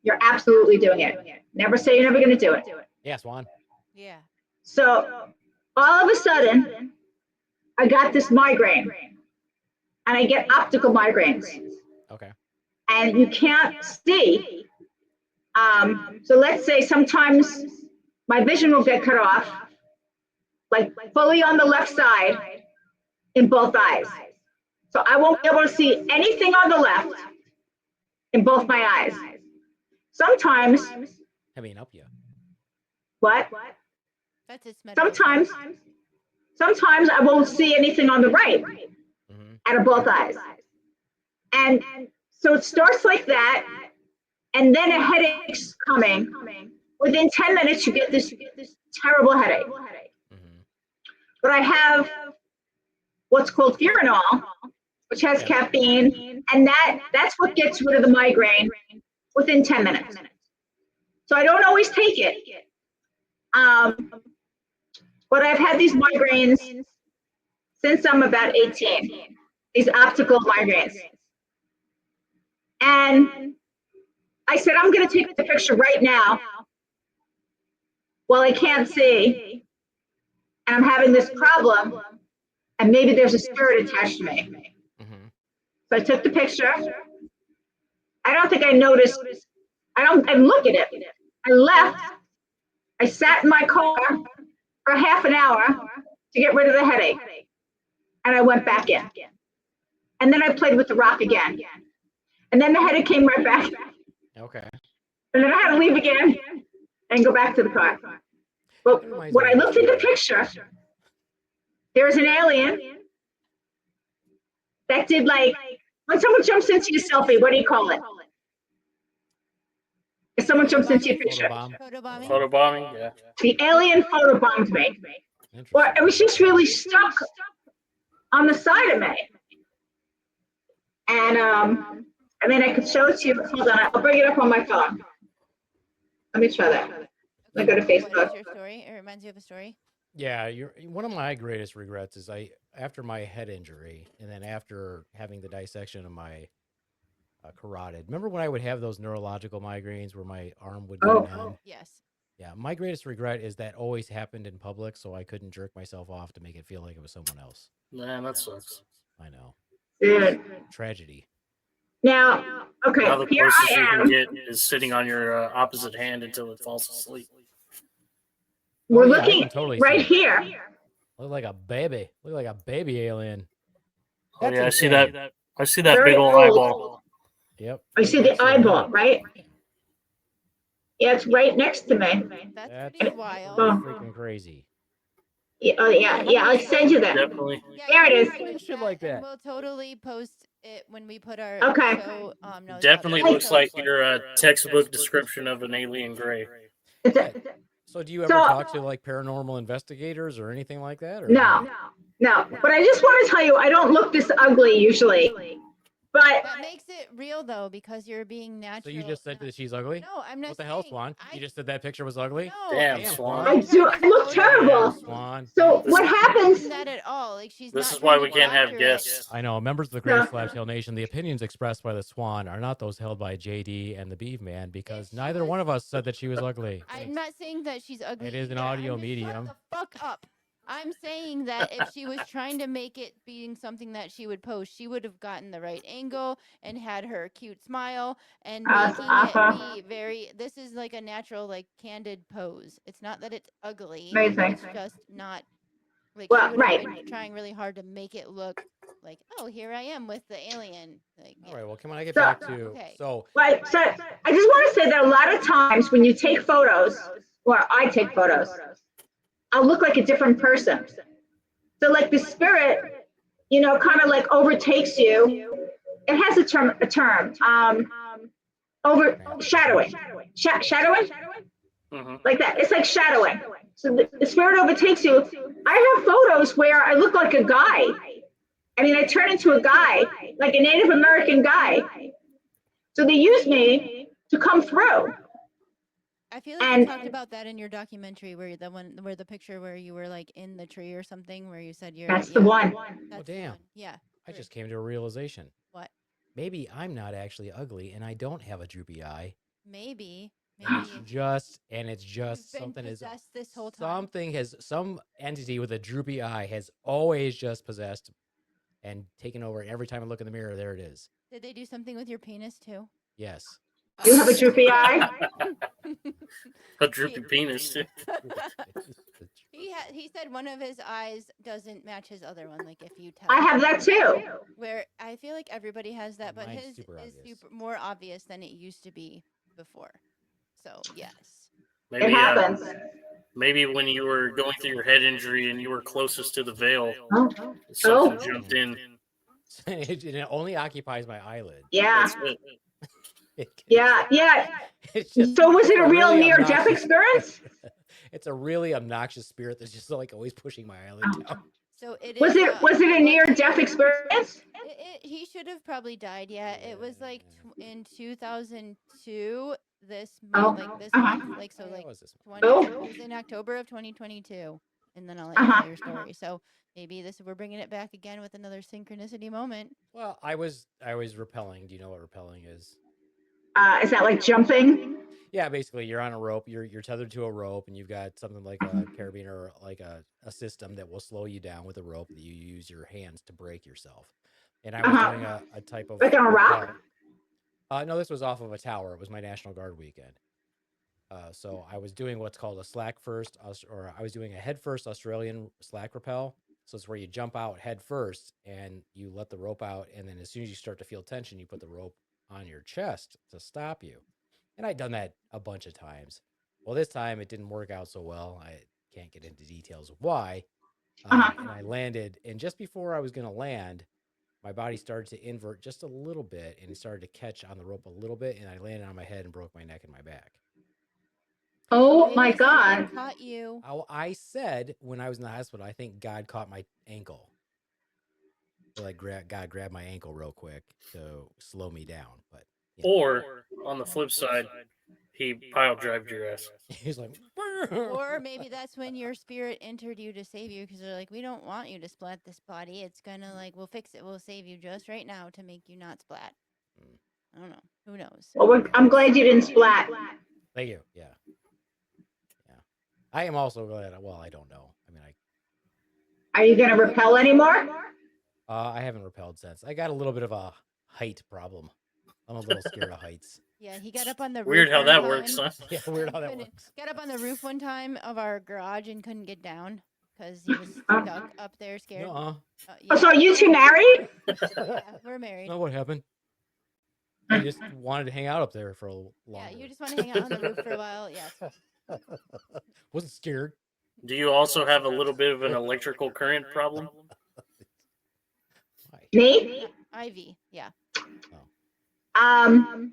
you're absolutely doing it. Never say you're never going to do it. Yeah, Swan. Yeah. So all of a sudden, I got this migraine, and I get optical migraines. Okay. And you can't see. So let's say sometimes my vision will get cut off, like fully on the left side in both eyes. So I won't be able to see anything on the left in both my eyes. Sometimes, I mean, up you. what? That's its medical Sometimes I won't see anything on the right out of both eyes. And so it starts like that, and then a headache's coming. Within 10 minutes, you get this terrible headache. But I have what's called Furanol, which has caffeine, and that's what gets rid of the migraine within 10 minutes. So I don't always take it. But I've had these migraines since I'm about 18, these optical migraines. And I said, I'm going to take the picture right now while I can't see, and I'm having this problem, and maybe there's a spirit attached to me. So I took the picture. I don't think I noticed. I didn't look at it. I left. I sat in my car for half an hour to get rid of the headache. And I went back in. And then I played with the rock again. And then the headache came right back. Okay. And then I had to leave again and go back to the car. But when I looked at the picture, there was an alien that did like, when someone jumps into your selfie, what do you call it? If someone jumps into your picture. Photobombing. Photobombing, yeah. The alien photobombed me. Or it was just really stuck on the side of me. And I mean, I could show it to you. Hold on, I'll bring it up on my phone. Let me try that. Let me go to What is Facebook. your story? It reminds you of a story. Yeah, one of my greatest regrets is after my head injury, and then after having the dissection of my carotid. Remember when I would have those neurological migraines where my arm would go numb? Yes. Yeah, my greatest regret is that always happened in public, so I couldn't jerk myself off to make it feel like it was someone else. Man, that sucks. I know. Dude. Tragedy. Now, okay, Now the here closest I you can am. get is sitting on your opposite hand until it falls asleep. We're Oh, yeah, I looking can totally right see it. here. Look like a baby. Look like a baby alien. Oh, That's yeah, I see insane. that. I see that Very big old old. eyeball. Yep. I see the eyeball, right? Yeah, it's right next to me. That's pretty wild. Oh. Freaking crazy. Yeah, oh, yeah, I'll send you that. Definitely. Yeah, There it you is. can put Shit that, like and that. we'll totally post it when we put our Okay. show notes Definitely out. looks like your textbook description of an alien gray. It's So do you ever talk to like paranormal investigators or anything like that? Or no. But I just want to tell you, I don't look this ugly usually. But That makes it real though, because you're being natural. So you just said that she's ugly? No, I'm not. What the hell, saying- Swan? You just said that picture was ugly? No, Damn, Damn, Swan. I do. I look terrible. Damn, Swan. So This- what I'm happens? not that at all. Like she's. This not is why trying we to can't have doctor it. guests. I know. Members of the Great Slab Tail Nation, the opinions expressed by the Swan are not those held by JD and the Beeve Man because If she neither was- one of us said that she was ugly. I'm not saying that she's ugly. It is an either. audio I'm just- medium. Shut the fuck up. I'm saying that if she was trying to make it being something that she would post, she would have gotten the right angle and had her cute smile and making it be very. This is like a natural, like candid pose. It's not that it's ugly. Amazing. It's just not like Well, she would have right. been trying really hard to make it look like, oh, here I am with the alien. Like, All right, well, can I get So- back to Okay. so Right. So I just want to say that a lot of times when you take photos, or I take photos, I'll look like a different person. So like the spirit, kind of like overtakes you. It has a term. Overshadowing. Shadowing? Mhm. Like that. It's like shadowing. So the spirit overtakes you. I have photos where I look like a guy. I mean, I turn into a guy, like a Native American guy. So they use me to come through. I feel like you And- talked about that in your documentary, where the picture where you were like in the tree or something, where you said you're. That's the one. That's the damn. one. Yeah. I just came to a realization. What? Maybe I'm not actually ugly and I don't have a droopy eye. Maybe. It's just You've been something is possessed this whole time. some entity with a droopy eye has always just possessed and taken over. Every time I look in the mirror, there it is. Did they do something with your penis too? Yes. You have a droopy eye? A droopy penis, too. he said one of his eyes doesn't match his other one. Like if you tell. I have that too. Where I feel like everybody has that, but Mine's his super is obvious. more obvious than it used to be before. So yes. Maybe, It happens. maybe when you were going through your head injury and you were closest to the veil, Oh. something Oh. jumped in. It only occupies my eyelid. Yeah. That's it. Yeah. Yeah. It's just, So was it it's a real really near-death obnoxious- experience? It's a really obnoxious spirit that's just like always pushing my eyelid down. So it Was is. it a near-death experience? He should have probably died. Yeah, it was like in 2002. This month, like this month, like so, Yeah, it like was this 20. Oh. It was in October of 2022, and then I'll let you Uh-huh. tell your story. So maybe we're bringing it back again with another synchronicity moment. Well, I was rappelling. Do you know what rappelling is? Is that like jumping? Yeah, basically you're on a rope, you're tethered to a rope, and you've got something like a carabiner or like a system that will slow you down with a rope that you use your hands to break yourself. And I was doing a type of Like on a rock? no, this was off of a tower. It was my National Guard weekend. So I was doing what's called a slack first, or I was doing a head first Australian slack rappel. So it's where you jump out head first and you let the rope out, and then as soon as you start to feel tension, you put the rope on your chest to stop you. And I'd done that a bunch of times. Well, this time it didn't work out so well. I can't get into details of why. And I landed, and just before I was going to land, my body started to invert just a little bit, and it started to catch on the rope a little bit, and I landed on my head and broke my neck and my back. Oh my Maybe something God. caught you. I said when I was in the hospital, I think God caught my ankle. Like God grabbed my ankle real quick to slow me down. But Or on the flip side, he pile drived your ass. he's like, Or maybe that's when your spirit entered you to save you, because they're like, we don't want you to splat this body. It's gonna we'll fix it. We'll save you just right now to make you not splat. I don't know. Who knows? Well, I'm glad you didn't splat. Thank you. Yeah. I am also glad. Well, I don't know. I mean, Are you going to repel anymore? I haven't repelled since. I got a little bit of a height problem. I'm a little scared of heights. Yeah, he got up on the roof. Weird how one that time. works, huh? Yeah, weird how that Couldn't- works. Got up on the roof one time of our garage and couldn't get down because he was stuck up there, scared. No, Oh, so are you two married? Yeah, we're married. not what happened. I just wanted to hang out up there for a long. Yeah, you just want to hang out on the roof for a while. Yes. Wasn't scared. Do you also have a little bit of an electrical current problem? Why? Me? Ivy. Yeah. Um,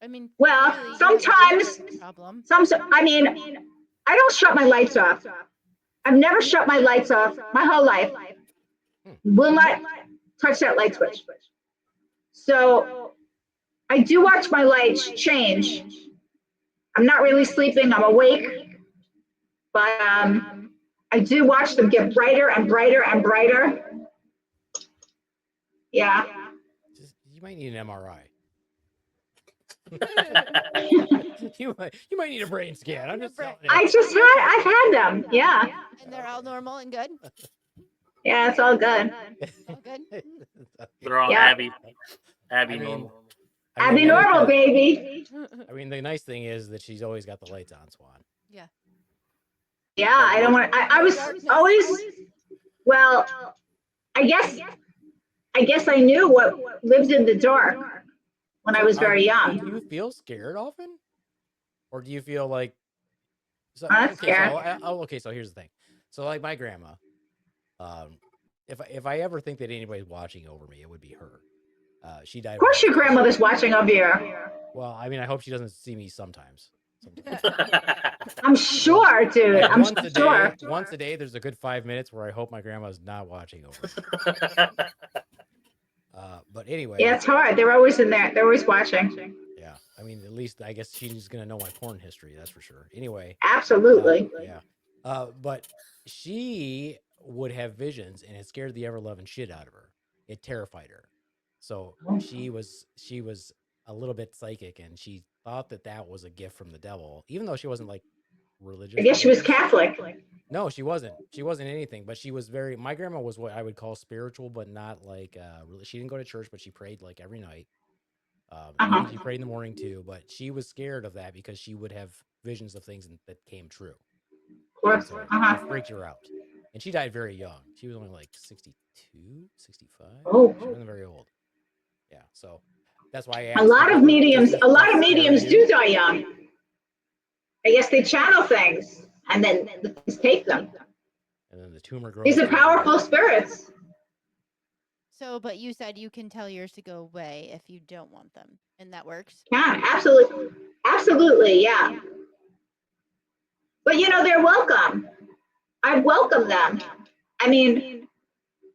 I mean. Well, clearly you have a sometimes- big problem. I mean, I don't shut my lights off. I've never shut my lights off my whole life. Will not touch that light switch. So I do watch my lights change. I'm not really sleeping, I'm awake. But I do watch them get brighter and brighter and brighter. Yeah. You might need an MRI. you might need a brain scan. I'm just telling you. I've had them. Yeah. And they're all normal and good. Yeah, it's all good. All good. They're all Yeah. Abby I mean, normal. Abby normal, baby. I mean, the nice thing is that she's always got the lights on, Swan. Yeah. Yeah, I don't want to, I was always, well, I guess I knew what lived in the dark when I was very Do young. you feel scared often? Or do you feel like... So, I'm okay, scared. okay, so here's the thing. So like my grandma, if I ever think that anybody's watching over me, it would be her. She died. Of course your grandmother's watching over you. Well, I mean, I hope she doesn't see me sometimes. I'm sure, dude. Like I'm once a sure. day, once a day, there's a good 5 minutes where I hope my grandma's not watching over me. But anyway. Yeah, it's hard. They're always in there. They're always watching. Yeah, I mean, at least I guess she's gonna know my porn history. That's for sure. Anyway. Absolutely. Yeah. But she would have visions, and it scared the ever-loving shit out of her. It terrified her. So she was a little bit psychic, and she thought that was a gift from the devil, even though she wasn't like religious. I guess she was Catholic. No, she wasn't. She wasn't anything, but she was very. My grandma was what I would call spiritual, but not like. She didn't go to church, but she prayed like every night. She prayed in the morning too, but she was scared of that because she would have visions of things that came true. course. So Uh-huh. it freaked her out. And she died very young. She was only like 62, 65. Oh. She wasn't very old. Yeah, so that's why I A asked. lot of because mediums, does a this lot of stuff scare mediums you? do die young. I guess they channel things and then the things take them. And then the tumor grows. These are to them. powerful spirits. So, but you said you can tell yours to go away if you don't want them, and that works. Yeah, absolutely. Absolutely, yeah. But you know, they're welcome. I welcome them. I mean,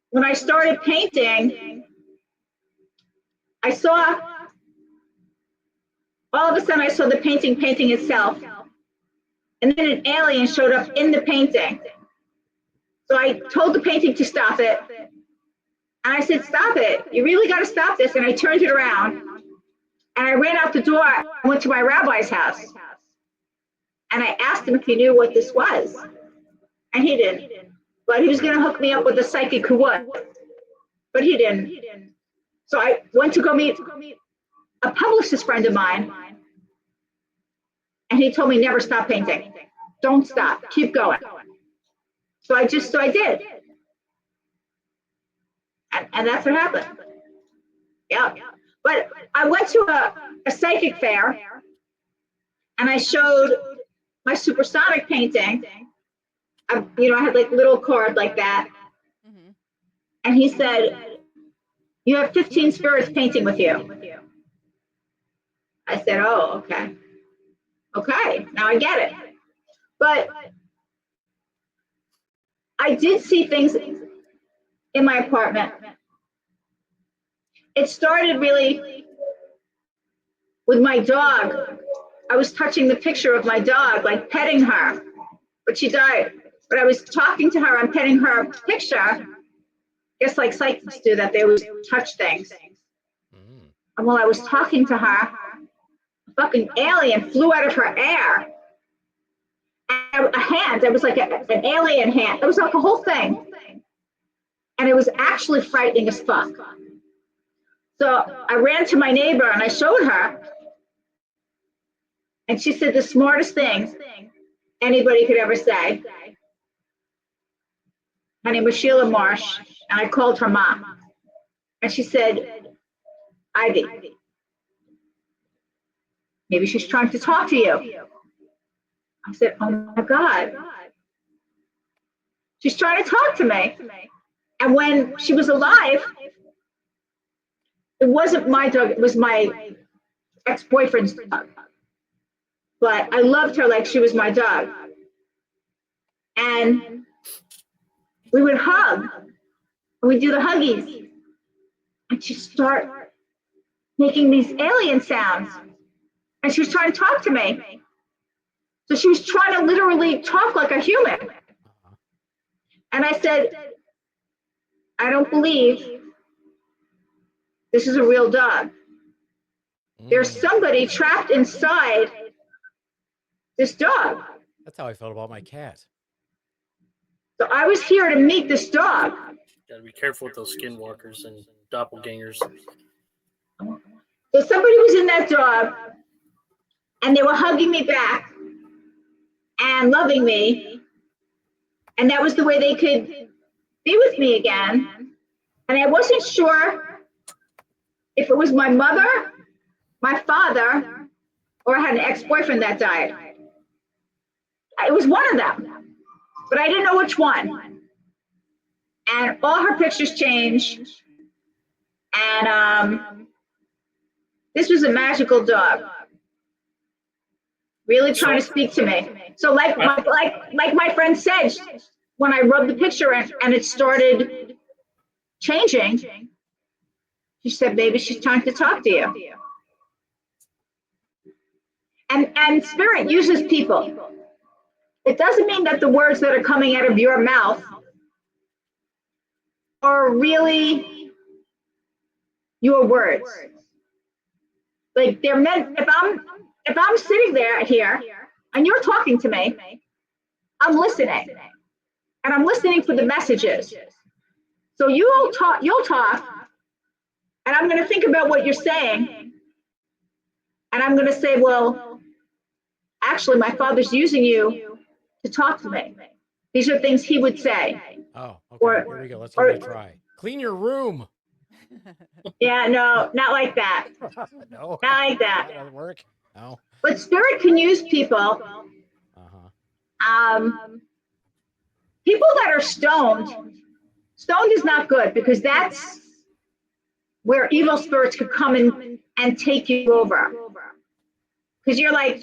when I started painting, I saw, all of a sudden I saw the painting itself. And then an alien showed up in the painting. So I told the painting to stop it. And I said, stop it. You really got to stop this. And I turned it around. And I ran out the door. I went to my rabbi's house. And I asked him if he knew what this was. And he didn't. But he was going to hook me up with a psychic who would. But he didn't. So I went to go meet a publicist friend of mine. And he told me, never stop painting. Don't stop. Keep going. So I did. And that's what happened. Yeah. But I went to a psychic fair and I showed my supersonic painting. I had like a little card like that. Mm-hmm. And he said, you have 15 spirits painting with you. I said, oh, okay. Okay, now I get it. But I did see things in my apartment. It started really with my dog. I was touching the picture of my dog, like petting her, but she died. But I was talking to her and petting her picture, just like psychics do that, they always touch things. And while I was talking to her, a fucking alien flew out of her air. And a hand, it was like an alien hand. It was like a whole thing. And it was actually frightening as fuck. So I ran to my neighbor and I showed her. And she said the smartest thing anybody could ever say. Her name was Sheila Marsh, and I called her mom. And she said, Ivy, maybe she's trying to talk to you. I said, oh my God. She's trying to talk to me. And when she was alive, it wasn't my dog, it was my ex-boyfriend's dog. But I loved her like she was my dog. And we would hug, and we'd do the huggies. And she'd start making these alien sounds. And she was trying to talk to me. So she was trying to literally talk like a human. And I said, I don't believe this is a real dog. There's somebody trapped inside this dog. That's how I felt about my cat. So I was here to meet this dog. Gotta be careful with those skinwalkers and doppelgangers. So somebody was in that dog, and they were hugging me back and loving me. And that was the way they could be with me again. And I wasn't sure if it was my mother, my father, or I had an ex-boyfriend that died. It was one of them, but I didn't know which one. And all her pictures changed. And this was a magical dog, really trying to speak to me. So like my friend said, when I rubbed the picture and it started changing, she said, baby, she's trying to talk to you. And spirit uses people. It doesn't mean that the words that are coming out of your mouth are really your words. Like they're meant, if I'm sitting there here and you're talking to me, I'm listening. And I'm listening for the messages. So you'll talk, and I'm gonna think about what you're saying. And I'm gonna say, well, actually my father's using you to talk to me. These are things he would say. Oh, okay. Or- Here we go. Let's give it a try. Clean your room. Yeah, no, not like that. No. Not like that. That doesn't work. No. But spirit can use people. People that are stoned. Stoned is not good because that's where evil spirits could come in and take you over. Because you're like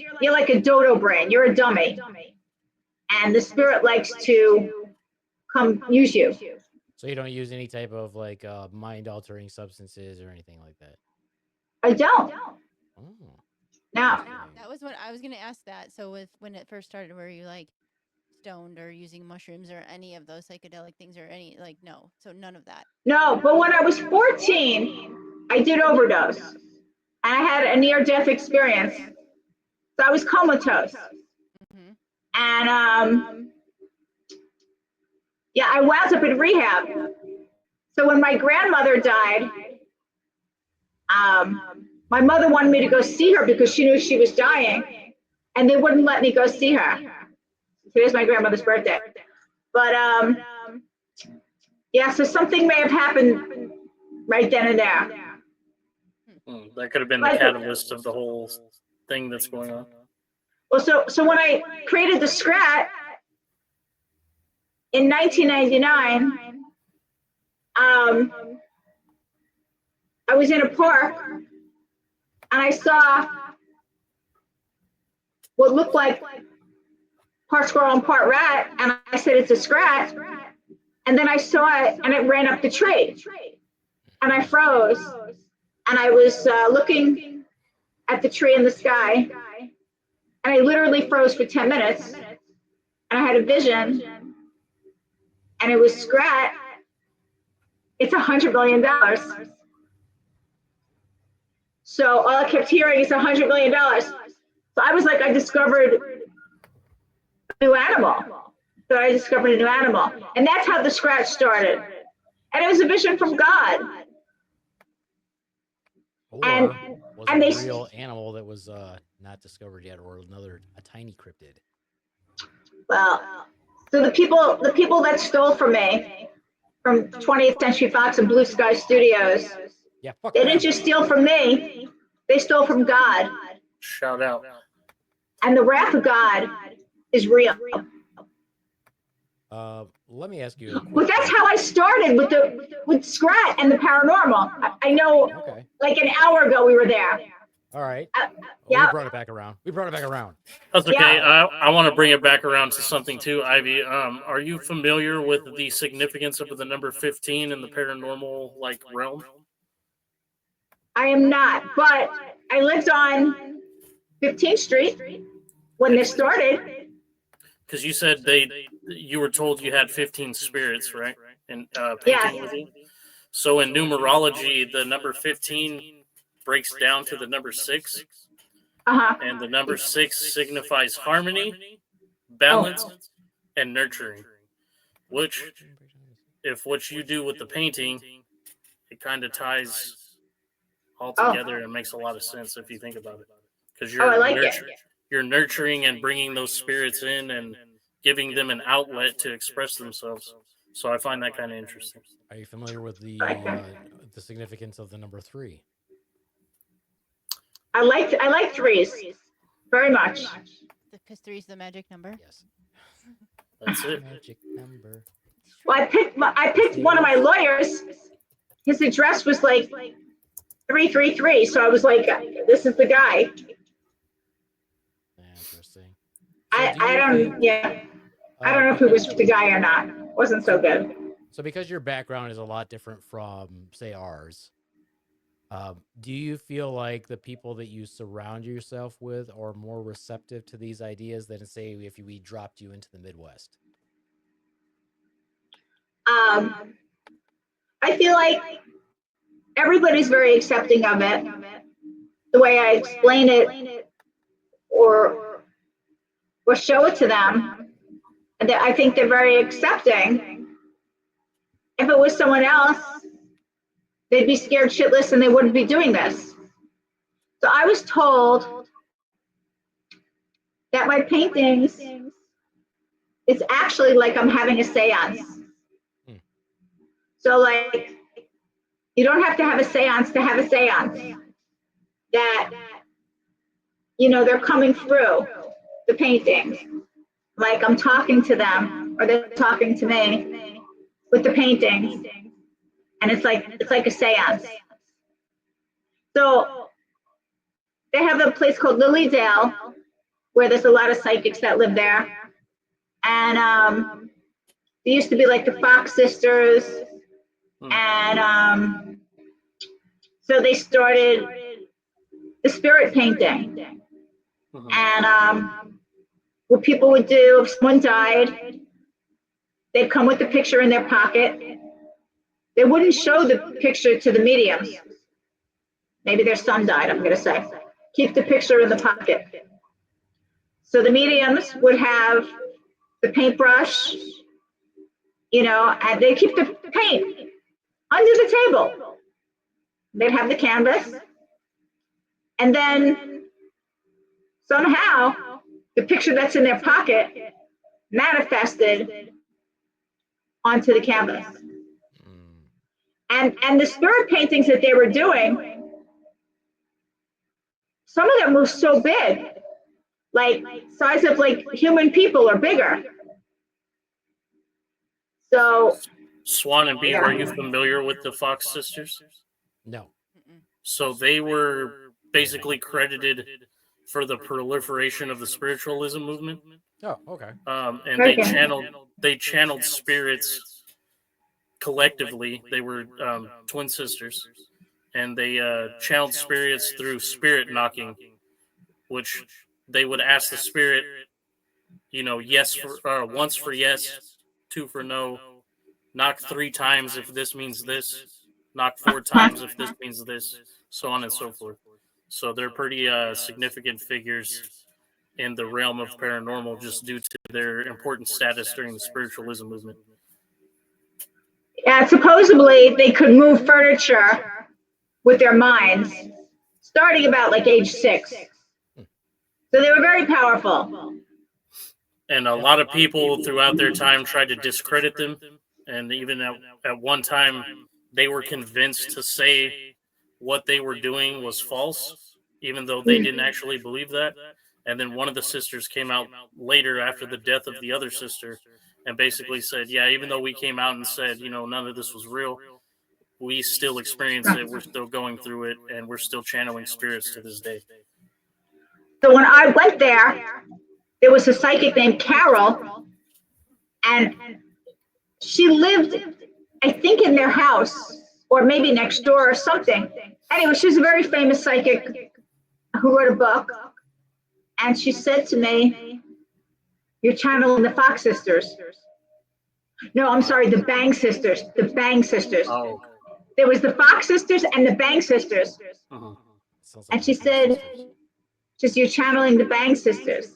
a dodo brain. You're a dummy, and the spirit likes to come use you. So you don't use any type of like mind-altering substances or anything like that? I don't. Oh. No. That was what I was going to ask that. So with when it first started, were you like stoned or using mushrooms or any of those psychedelic things or any like no? So none of that. No, but when I was 14, I did overdose. I had a near-death experience. So I was comatose. Mm-hmm. And yeah, I wound up in rehab. So when my grandmother died, my mother wanted me to go see her because she knew she was dying, and they wouldn't let me go see her. Today's my grandmother's birthday. But yeah, so something may have happened right then and there. That could have been the catalyst of the whole thing that's going on. Well, so when I created the Scrat in 1999, I was in a park and I saw what looked like part squirrel and part rat, and I said it's a Scrat. And then I saw it and it ran up the tree, and I froze, and I was looking at the tree in the sky, and I literally froze for 10 minutes, and I had a vision, and it was Scrat. It's $100 million. So all I kept hearing is $100 million. So I was like, I discovered a new animal. So I discovered a new animal. And that's how the Scratch started. And it was a vision from God. Or And was and it they- a real animal that was not discovered yet, or a tiny cryptid? Well, so the people that stole from me, from 20th Century Fox and Blue Sky Studios, Yeah, fuck they them. didn't just steal from me, they stole from God. Shout out. And the wrath of God is real. Let me ask you a quick But that's how I started with Scrat and the paranormal. I know, Okay. like an hour ago we were there. All right. Yeah. We brought it back around. That's okay. Yeah. I want to bring it back around to something too, Ivy. Are you familiar with the significance of the number 15 in the paranormal realm? I am not, but I lived on 15th Street when this started. Because you said you were told you had 15 spirits, right? And painting Yeah. with you. So in numerology, the number 15 breaks down to the number 6, and the number 6 signifies harmony, balance, and nurturing. Which, if what you do with the painting, it kind of ties all together and makes a lot of sense if you think about it. Because I like it. you're nurturing and bringing those spirits in and giving them an outlet to express themselves. So I find that kind of interesting. Are you familiar with the significance of the number 3? I like threes very much. Because 3 is the magic number. Yes. That's it. Magic number. Well, I picked one of my lawyers. His address was like 333, so I was like, this is the guy. Interesting. I don't know if it was the guy or not. Wasn't so good. So because your background is a lot different from, say, ours, do you feel like the people that you surround yourself with are more receptive to these ideas than, say, if we dropped you into the Midwest? I feel like everybody's very accepting of it. The way I explain it or show it to them, and I think they're very accepting. If it was someone else, they'd be scared shitless and they wouldn't be doing this. So I was told that my paintings it's actually like I'm having a seance. So like, you don't have to have a seance to have a seance. That, they're coming through the paintings. Like I'm talking to them, or they're talking to me with the paintings. And it's like a seance. So they have a place called Lilydale, where there's a lot of psychics that live there. And they used to be like the Fox sisters. And so they started the spirit painting. And what people would do, if someone died, they'd come with the picture in their pocket. They wouldn't show the picture to the mediums. Maybe their son died, I'm going to say. Keep the picture in the pocket. So the mediums would have the paintbrush, and they keep the paint under the table. They'd have the canvas. And then somehow the picture that's in their pocket manifested onto the canvas. And the spirit paintings that they were doing, some of them were so big, like size of like human people or bigger. So Swan and Beaver, are you familiar with the Fox sisters? No. So they were basically credited for the proliferation of the spiritualism movement. Oh, okay. And they channeled spirits collectively. They were twin sisters, and they channeled spirits through spirit knocking, which they would ask the spirit, yes for once for yes, two for no, knock 3 times if this means this, knock 4 times if this means this, so on and so forth. So they're pretty significant figures in the realm of paranormal just due to their important status during the spiritualism movement. yeah, supposedly they could move furniture with their minds, starting about like age 6. So they were very powerful. And a lot of people throughout their time tried to discredit them. And even at one time, they were convinced to say what they were doing was false, even though they didn't actually believe that. And then one of the sisters came out later after the death of the other sister and basically said, yeah, even though we came out and said, none of this was real, we still experience it. We're still going through it, and we're still channeling spirits to this day. So when I went there was a psychic named Carol, and she lived, I think, in their house or maybe next door or something. Anyway, she's a very famous psychic who wrote a book, and she said to me, "You're channeling the Fox sisters." No, I'm sorry, the Bang sisters. The Bang sisters. Oh. There was the Fox sisters and the Bang sisters. Uh-huh. And she said, "You're channeling the Bang sisters."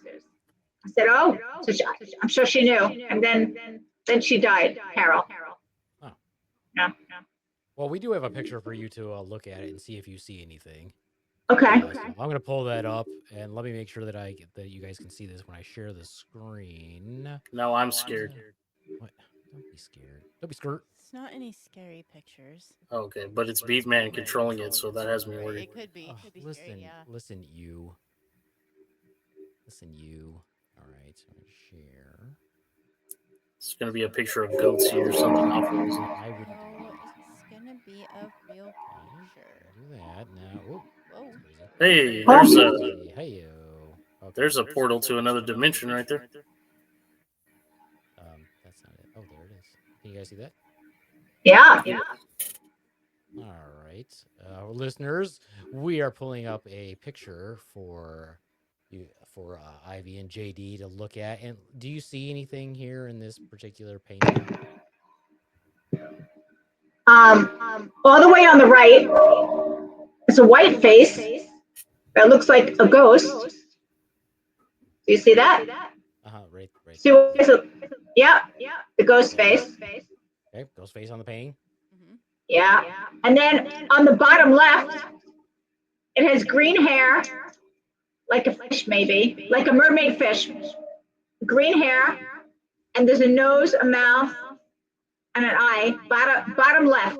I said, "Oh," so I'm sure she knew. And then she died, Carol. Oh. Yeah. Well, we do have a picture for you to look at it and see if you see anything. Okay. So I'm going to pull that up, and let me make sure that you guys can see this when I share the screen. Now I'm scared. What? Don't be scared. Don't be scared. It's not any scary pictures. Okay, but it's Beefman controlling it, so that has me worried. It could be. Oh, Could be listen, scary, yeah. listen, you. Listen, you. All right, so I'm going to share. It's going to be a picture of goats here or something awful. I wouldn't do No, that. it's gonna be a real picture. Do that now. Whoa. Whoa. Hey, there's a portal to another dimension right there. That's not it. Oh, there it is. Can you guys see that? Yeah. All right, listeners, we are pulling up a picture for you, for Ivy and JD to look at. And do you see anything here in this particular painting? All the way on the right, it's a white face that looks like a ghost. Do you see that? Right. See what is it? Yeah, the ghost face. Okay, ghost face on the painting. Mm-hmm. Yeah. And then on the bottom left, it has green hair, like a fish maybe, like a mermaid fish. Green hair, and there's a nose, a mouth, and an eye. Bottom left.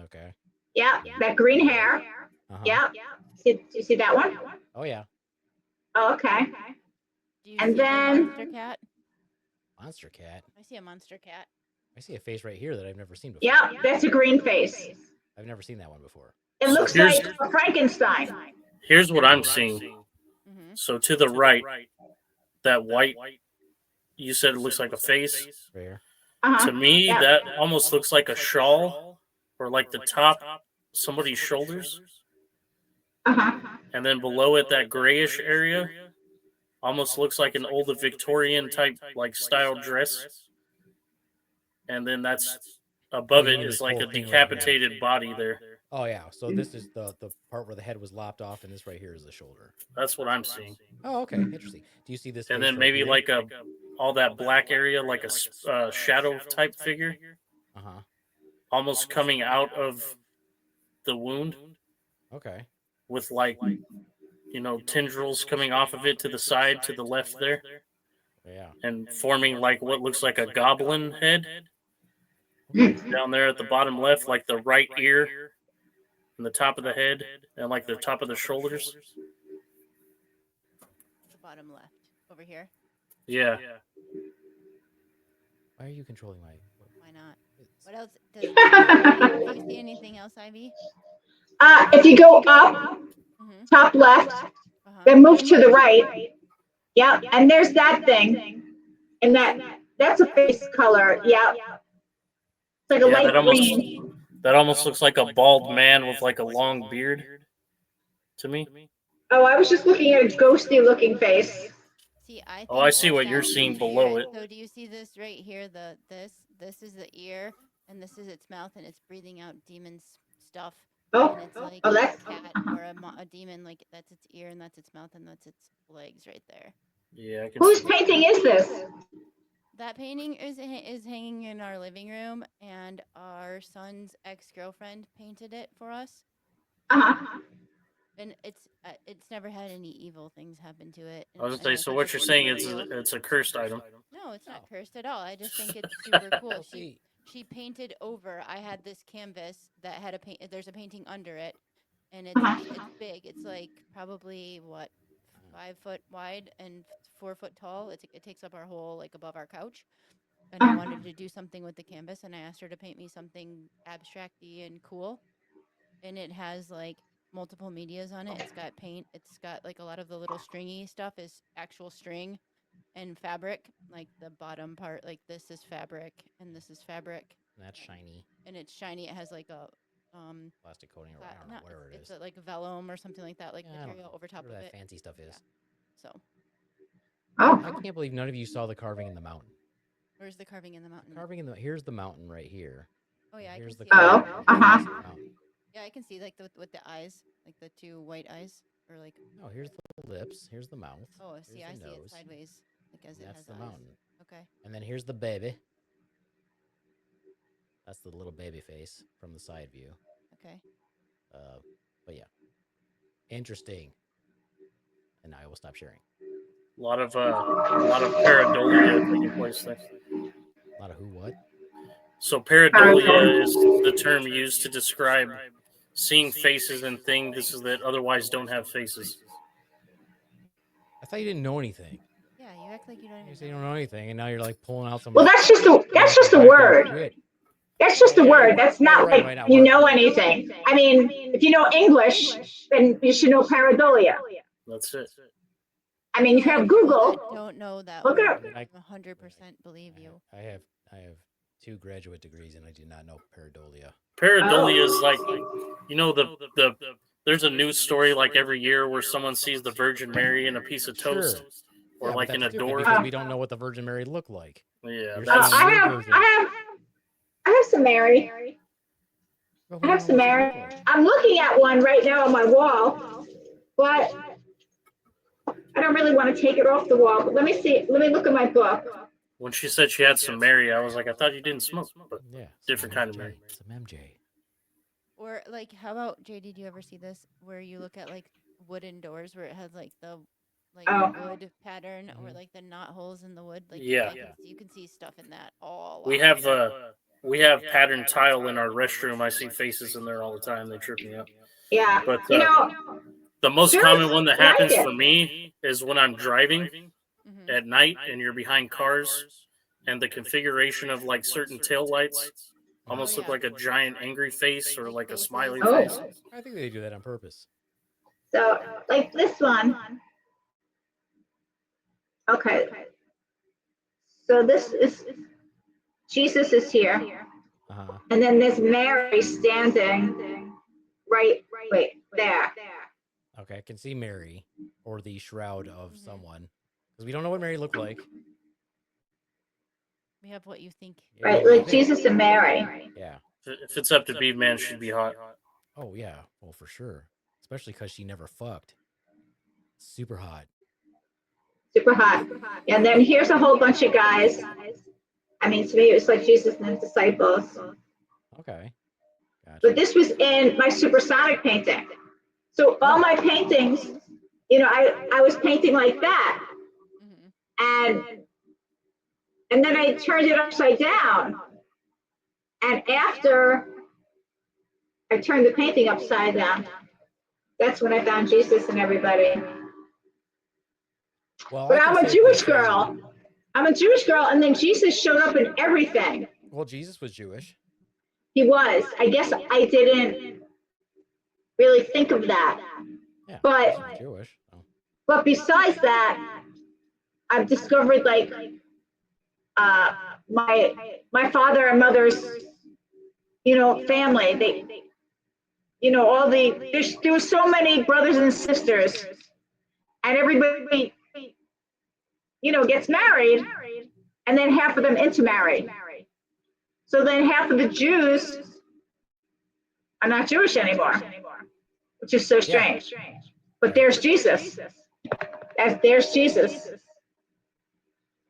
Okay. Yeah, that green hair. Yeah. Do you see that one? Oh yeah. Oh, okay. Do you And see then- the monster cat? Monster cat. I see a monster cat. I see a face right here that I've never seen before. Yeah, that's a green face. I've never seen that one before. It So looks here's- like a Frankenstein. Here's what I'm seeing. Mm-hmm. So to the right, that white, you said it looks like a face. Right here. Uh-huh. To me, Yeah. that almost looks like a shawl or like the top somebody's shoulders. Uh-huh. And then below it, that grayish area almost looks like an old Victorian type like style dress. And then that's above you it mean is this like whole a thing right here. decapitated body there. Oh yeah. So this is the part where the head was lopped off, and this right here is the shoulder. That's what I'm seeing. Oh, okay. Interesting. Do you see this? And face then right maybe here? like all that black area, like a shadow type figure, Uh-huh. almost coming out of the wound Okay. with like, tendrils coming off of it to the side, to the left there, Yeah. and forming like what looks like a goblin head Okay. down there at the bottom left, like the right ear and the top of the head and like the top of the shoulders. The bottom left over here. Yeah. Why are you controlling my? Why not? What else? Do you see anything else, Ivy? If you go up, Mm-hmm. top left, then move to the right. Yep, and there's that thing. And that's a face color. Yep. It's like a Yeah, light that almost- green. That almost looks like a bald man with like a long beard to me. Oh, I was just looking at a ghosty looking face. See, I. Oh, I think see what that's you're the seeing ear. below it. So do you see this right here? This is the ear, and this is its mouth, and it's breathing out demon stuff. Oh, And it's like oh, a that's cat or a demon, like that's its ear and that's its mouth and that's its legs right there. Yeah, I can whose see. painting is this? That painting is hanging in our living room, and our son's ex-girlfriend painted it for us. Uh-huh. And it's never had any evil things happen to it. I was and gonna say, I so think what you're it's saying super is cool. it's a cursed item. No, it's not Oh. cursed at all. I just think it's super cool. Well, see. She painted over. I had this canvas that had a paint. There's a painting under it, and it's big. It's like probably what 5 foot wide and 4 foot tall. It takes up our whole like above our couch. And I wanted to do something with the canvas, and I asked her to paint me something abstract-y and cool. And it has like multiple medias on it. It's got paint. It's got like a lot of the little stringy stuff is actual string and fabric. Like the bottom part, like this is fabric and this is fabric, That's shiny and it's shiny. It has like a plastic coating or pla- I don't know, not- whatever it is. it's a, like vellum or something like that, like Yeah, I don't material know. over top Whatever of that it. fancy stuff is. Yeah. So I Oh, can't believe none of you saw the carving in the mountain. where's the carving in the mountain? Here's the mountain right here. Oh yeah, I can Here's see the it. Oh, carving uh-huh. across the mountain. Yeah, I can see like with the eyes, like the two white eyes, or like No, here's the lips. Here's the mouth. oh, see, here's I the see it nose, sideways, like as and it that's has the eyes. mountain. Okay. And then here's the baby. That's the little baby face from the side view. Okay. But yeah, interesting. And now I will stop sharing. A lot of pareidolia taking place there. A lot of who, what? So pareidolia is the term used to describe seeing faces and things that otherwise don't have faces. I thought you didn't know anything. Yeah, you act like you don't You even say you know. don't know anything, and now you're like pulling out some. Well, that's just a word. Shit. That's just a word. That's not Right, like right now, you word. know anything. I mean, if you know English, then you should know pareidolia. That's it. I mean, you feel have like people Google. that don't know that Look it word. up. I mean, I 100% believe you. I have 2 graduate degrees, and I did not know pareidolia. Pareidolia is like, the there's a news story like every year where someone sees the Virgin Mary in a piece of toast, Sure. or Yeah, like but in that's a stupid door. because we don't know what the Virgin Mary looked like. Yeah, You're that's seeing your I version. have some Mary. But I we have don't some know what she Mary. looked like. I'm looking at one right now on my wall, but I don't really want to take it off the wall. But let me see. Let me look at my book. when she said she had some Mary, I was like, I thought you didn't smoke, but Yeah, different some kind of MJ, Mary. Some MJ. Or like, how about JD? Do you ever see this where you look at like wooden doors where it has like the like the wood pattern or Mhm. like the knot holes in the wood. Like Yeah. you can see stuff in that all. We have patterned tile in our restroom. I see faces in there all the time. They trip me up. Yeah. But the most Jews common one that happens like it. for me is when I'm driving Mhm. at night and you're behind cars, and the configuration of like certain tail lights almost look like a giant angry face or like a smiley face. I think they do that on purpose. So, like this one. Okay. So this is Jesus is here, Uh-huh. and then there's Mary standing right there. Okay, I can see Mary or the shroud of someone because we don't know what Mary looked like. We have what you think. Yeah, Right, what you like think. Jesus and Mary. Yeah. If it's up to Beaver Man, she'd be hot. Oh yeah. Well, for sure. Especially because she never fucked. Super hot. Super hot. And then here's a whole bunch of guys. I mean, to me, it was like Jesus and his disciples. Okay. Gotcha. But this was in my supersonic painting. So all my paintings, you know, I was painting like that. Mhm. And then I turned it upside down. And after I turned the painting upside down, that's when I found Jesus and everybody. Well, But I can I'm a safely Jewish say- girl. I'm a Jewish girl, and then Jesus showed up in everything. Well, Jesus was Jewish. He was. I guess I didn't really think of that. Yeah. But Jesus was Jewish. Oh. but besides that, I've discovered like my father and mother's, you know, family. They, you know, all there was so many brothers and sisters, and everybody, you know, gets married, and then half of them intermarry. So then half of the Jews are not Jewish anymore, which is so strange. But there's Jesus. There's Jesus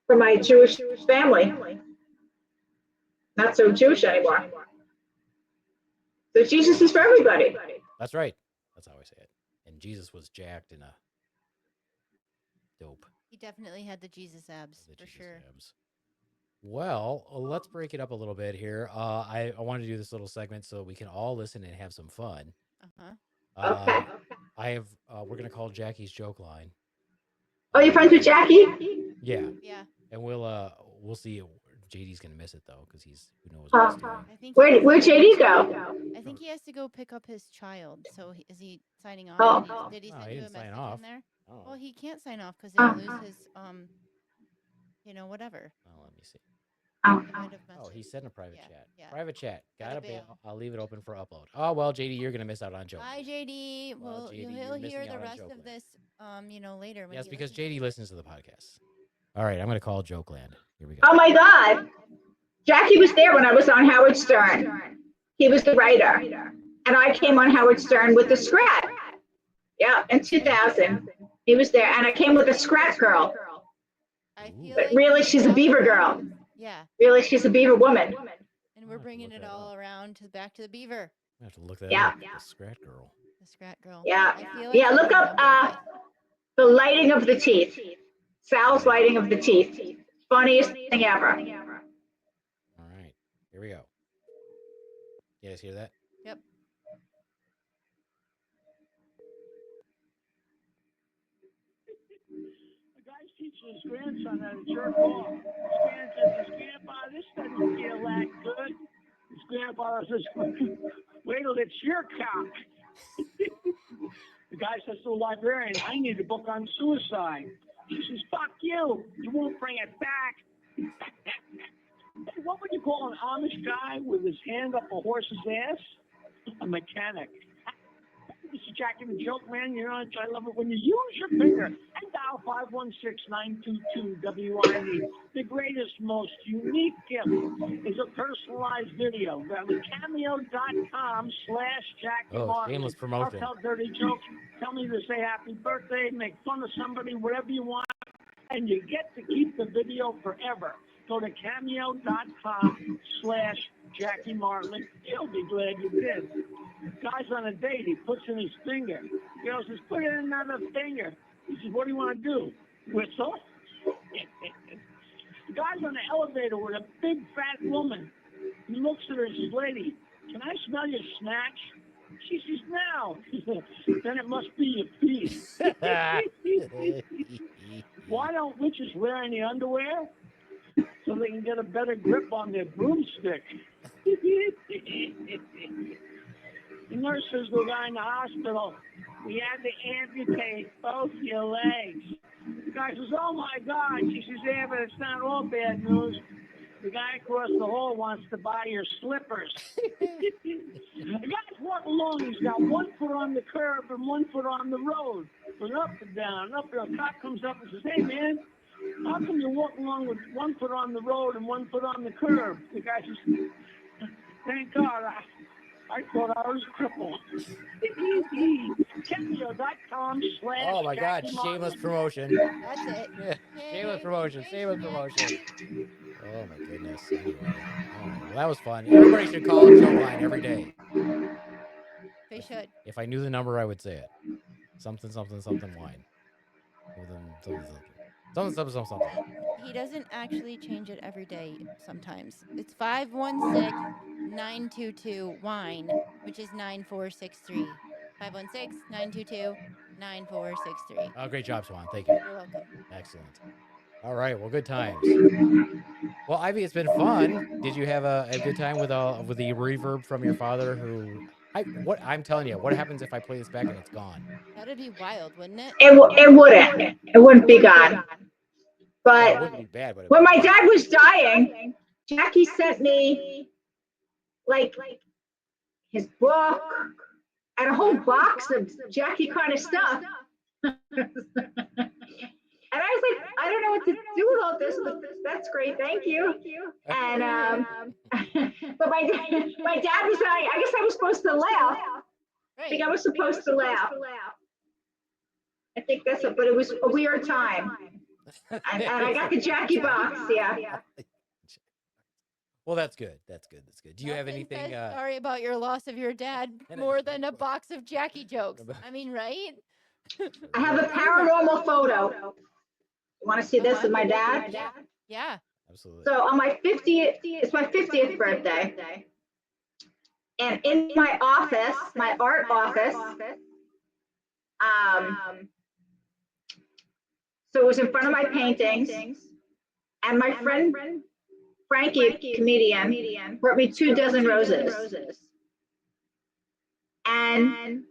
for my Jewish family. Not so Jewish anymore. So Jesus is for everybody. That's right. That's how I say it. And Jesus was jacked and a dope. He definitely had the Jesus abs The for Jesus sure. abs. Well, let's break it up a little bit here. I wanted to do this little segment so we can all listen and have some fun. Uh-huh. Okay. We're gonna call Jackie's joke line. Oh, you're friends with Jackie? Yeah. Yeah. And we'll see. JD's gonna miss it though because who knows Huh. what he's doing. I think Where'd JD go? I think he has to go pick up his child. So is he signing off? Oh. Did he No, send he you a didn't sign message off. in there? Oh. Well, he can't sign off because Oh. he'll lose his you know, whatever. Oh, let me see. Oh. He might have Oh, messaged. he said in a private Yeah, chat. yeah. Private chat. Gotta Gotta be. bail. I'll leave it open for upload. Oh well, JD, you're gonna miss out on joke. Bye, JD. Well, Well, JD, you're he'll missing hear out the on rest joke of land. this, you know, later. When Yes, he because listens JD to it. listens to the podcast. All right, I'm gonna call Jokeland. Here we go. Oh my God. Jackie was there when I was on Howard Stern. He was the writer. And I came on Howard Stern with the Scrat. Yeah, in 2000. He was there. And I came with a Scrat girl. I feel But like really, we she's a talked Beaver about- girl. Yeah, Really, she's a Beaver woman. and we're bringing it all around to back to the Beaver, I have to look that Yeah. up. The Scrat Girl. the Scrat girl. Yeah. I feel Yeah, I look up remember this. the lighting of the teeth. Sal's lighting of the teeth. Funniest thing ever. All right, here we go. You guys hear that? Yep. The guy's teaching his grandson how to jerk off. His grandpa, this doesn't feel that good. His grandpa says, wait till it's your cock. The guy says to the librarian, I need a book on suicide. She says, fuck you. You won't bring it back. What would you call an Amish guy with his hand up a horse's ass? A mechanic. This is Jackie the Joke Man. You know, I love it when you use your finger and dial 516-922-WID. The greatest, most unique gift is a personalized video. Go to cameo.com/Jackie Oh, Martin. shameless I'll promotion. tell dirty jokes. Tell me to say happy birthday, make fun of somebody, whatever you want. And you get to keep the video forever. Go to cameo.com/Jackie Martin. You'll be glad you did. Guy's on a date. He puts in his finger. Girl says, put in another finger. He says, what do you want to do? Whistle? The guy's on the elevator with a big fat woman. He looks at her and says, lady, can I smell your snatch? She says, no. Then it must be your piece. Why don't witches wear any underwear? So they can get a better grip on their broomstick. The nurse says to the guy in the hospital, we had to amputate both your legs. The guy says, oh my God. She says, yeah, but it's not all bad news. The guy across the hall wants to buy your slippers. The guy's walking along. He's got one foot on the curb and one foot on the road. But up and down, up and down. A cop comes up and says, hey, man, how come you're walking along with one foot on the road and one foot on the curb? The guy says, thank God, I thought I was crippled. Cameo.com/. Oh my God, shameless promotion. That's it. Yeah, shameless promotion, shameless promotion. Oh my goodness. Anyway, all right. Well, that was fun. Everybody should call the joke line every day. They should. If I knew the number, I would say it. Something, something, something wine. Something. He doesn't actually change it every day sometimes. It's 516-922-WINE, which is 9463. 516-922-9463. Oh, great job, Swan. Thank you. You're welcome. Excellent. All right. Well, good times. Well, Ivy, it's been fun. Did you have a good time with the reverb from your father? I'm telling you, what happens if I play this back and it's gone? That'd be wild, wouldn't it? It wouldn't. It wouldn't be gone. But it wouldn't be bad. But when my dad was dying, Jackie sent me like his book and a whole box of Jackie kind of stuff. And I was like, I don't know what to do with all this, but that's great, thank you. And but my dad was dying. I guess I was supposed to laugh. I think I was supposed to laugh. I think that's it, but it was a weird time. And I got the Jackie box, yeah. Well, that's good. That's good. Do you have anything? Sorry about your loss of your dad more than a box of Jackie jokes. I mean, right? I have a paranormal photo. You want to see this of my dad? Yeah. Absolutely. So on my 50th, it's my 50th birthday. And in my office, my art office, so it was in front of my paintings, and my friend Frankie, comedian, brought me 24 roses. And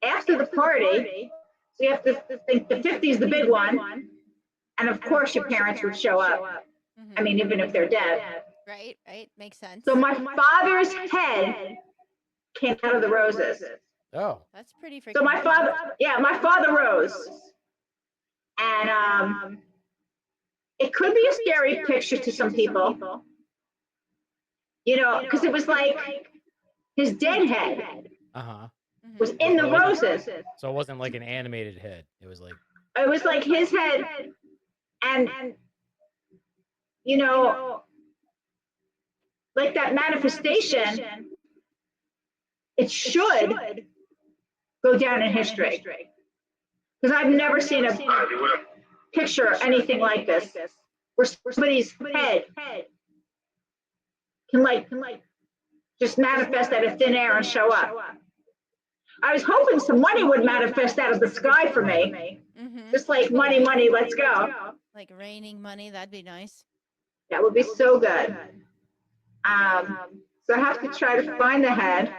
after the party, so you have to think the 50 is the big one, and of course your parents would show up. Mm-hmm. I mean, even if they're dead. Right, makes sense. So my father's head came out of the roses. Oh, that's pretty freaking. So my father rose, and it could be a scary picture to some people, because it was like his dead head was in the roses. So it wasn't like an animated head. It was like his head, and like that manifestation, it should go down in history. Because I've never seen a picture or anything like this, where somebody's head can just manifest out of thin air and show up. I was hoping some money would manifest out of the sky for me. Mm-hmm. Just like money, let's go. Like raining money, that'd be nice. That would be so good. So I have to try to find the head.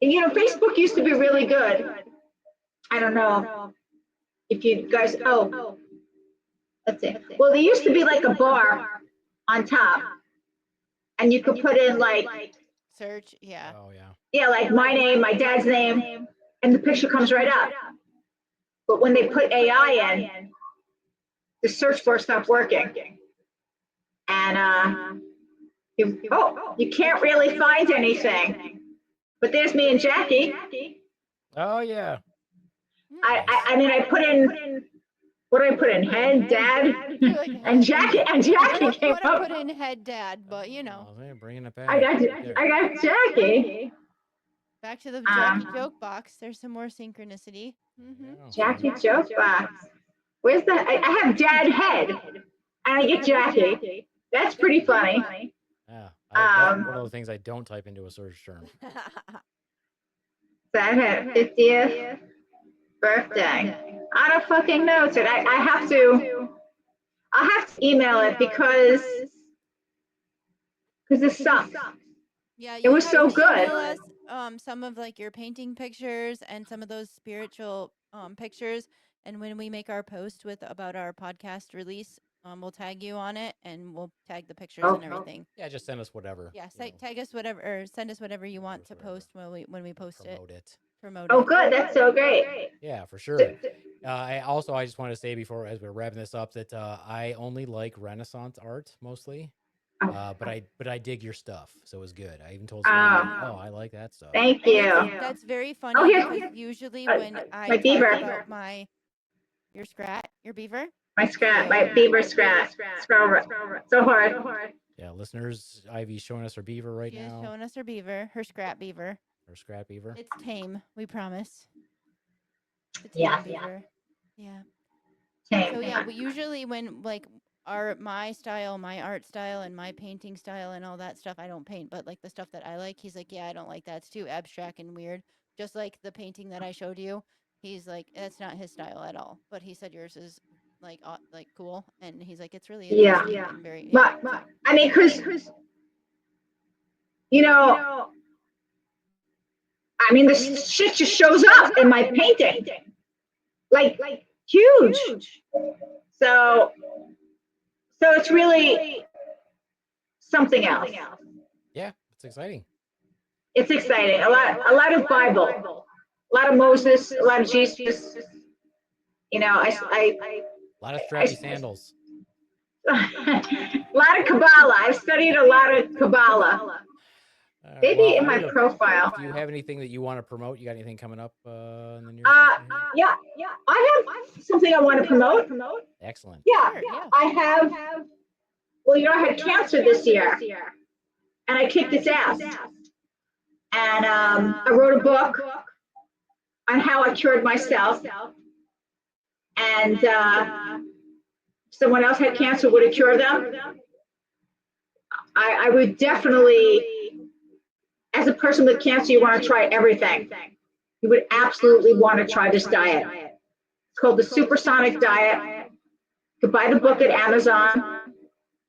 And Facebook used to be really good. I don't know if you guys, let's see. Well, there used to be like a bar on top, and you could put in search, yeah. Oh yeah. Yeah, like my name, my dad's name, and the picture comes right up. But when they put AI in, the search bar stopped working. And you can't really find anything. But there's me and Jackie. Oh yeah. I mean, I put in, what did I put in? Head, dad, and Jackie came up. Put in head, dad, but Oh, they're bringing it back. I got Jackie. Back to the Jackie joke box. There's some more synchronicity. Jackie joke box. Where's the? I have Dad head, and I get Jackie. That's pretty funny. Yeah, that's one of the things I don't type into a search term. So I had 50th birthday. I don't fucking know. So I have to. I'll have to email it because this sucks. Yeah, It was so have to email good. us, some of like your painting pictures and some of those spiritual pictures. And when we make our post about our podcast release, we'll tag you on it and we'll tag the pictures and everything. Yeah, just send us whatever. Yeah, tag us whatever or send us whatever you want to post when we post promote it. Promote Oh, it. good. That's so great. Yeah, for sure. I just wanted to say before, as we're wrapping this up, that I only like Renaissance art mostly. But I dig your stuff, so it was good. I even told someone, I like that stuff. Thank you. That's very funny because usually when I my talk beaver. about your beaver? My beaver scrat. So hard. Yeah, listeners, Ivy's showing us her beaver right now. She's showing us her beaver, her scrap beaver. Her scrap beaver. It's tame, we promise. It's beaver. Yeah. Tame. So yeah, we usually when like my art style and my painting style and all that stuff, I don't paint, but like the stuff that I like, he's like, yeah, I don't like that. It's too abstract and weird. Just like the painting that I showed you, he's like, that's not his style at all. But he said yours is like cool, and he's like, it's really interesting and very. But I mean, because I mean, this shit just shows up in my painting, like huge. So it's really something else. Yeah, it's exciting. It's exciting. A lot of Bible, a lot of Moses, a lot of Jesus. A lot of strappy sandals. A lot of Kabbalah. I've studied a lot of Kabbalah. Maybe in my profile. Do you have anything that you want to promote? You got anything coming up in the near future? Yeah. I have something I want to promote. Excellent. Yeah. I have. Well, I had cancer this year, and I kicked its ass. And I wrote a book on how I cured myself. And someone else had cancer, would it cure them? I would definitely, as a person with cancer, you want to try everything. You would absolutely want to try this diet. It's called the Supersonic Diet. You can buy the book at Amazon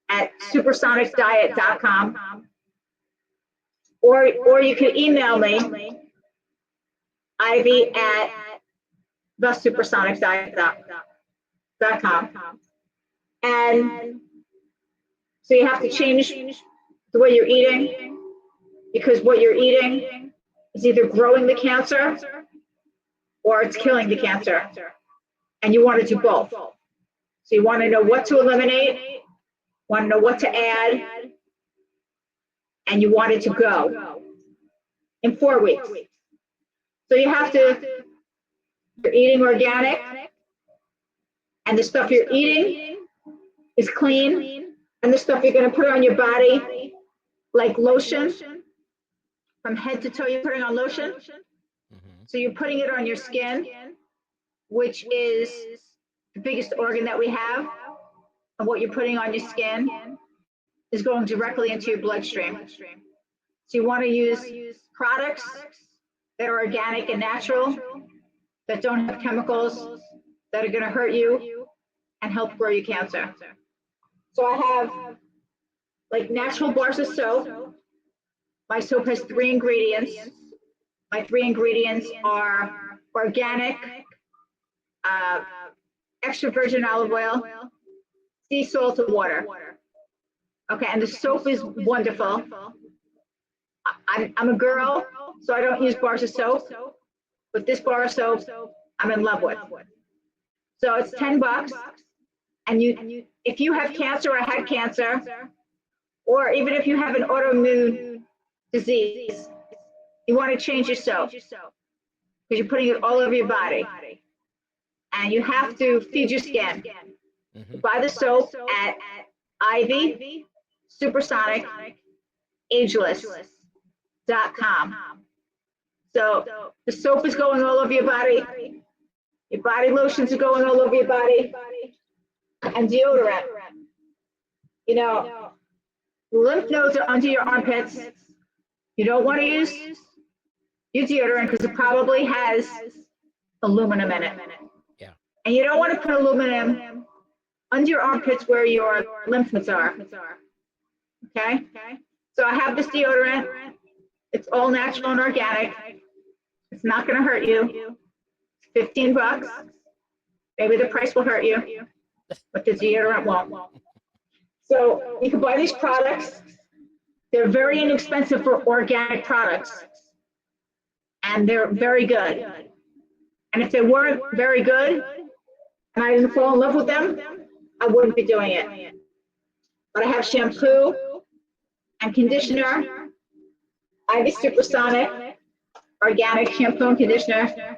at supersonicdiet.com. Or you can email me, Ivy at thesupersonicdiet.com. And so you have to change the way you're eating, because what you're eating is either growing the cancer or it's killing the cancer. And you want to do both. So you want to know what to eliminate, want to know what to add, and you want it to go in 4 weeks. So you have to, you're eating organic, and the stuff you're eating is clean, and the stuff you're going to put on your body, like lotion, from head to toe, you're putting on lotion. So you're putting it on your skin, which is the biggest organ that we have, and what you're putting on your skin is going directly into your bloodstream. So you want to use products that are organic and natural, that don't have chemicals, that are going to hurt you and help grow your cancer. So I have like natural bars of soap. My soap has 3 ingredients. My 3 ingredients are organic, extra virgin olive oil, sea salt, and water. Okay, and the soap is wonderful. I'm a girl, so I don't use bars of soap, but this bar of soap I'm in love with. So it's $10, and if you have cancer or had cancer, or even if you have an autoimmune disease, you want to change your soap because you're putting it all over your body, and you have to feed your skin. Buy the soap at Ivy Supersonic Ageless.com. So the soap is going all over your body. Your body lotions are going all over your body. And deodorant. You know, lymph nodes are under your armpits. You don't want to use your deodorant because it probably has aluminum in it. Yeah. And you don't want to put aluminum under your armpits where your lymph nodes are. Okay? So I have this deodorant. It's all natural and organic. It's not going to hurt you. It's $15. Maybe the price will hurt you, but the deodorant won't. So you can buy these products. They're very inexpensive for organic products. And they're very good. And if they weren't very good, and I didn't fall in love with them, I wouldn't be doing it. But I have shampoo and conditioner, Ivy Supersonic, organic shampoo and conditioner,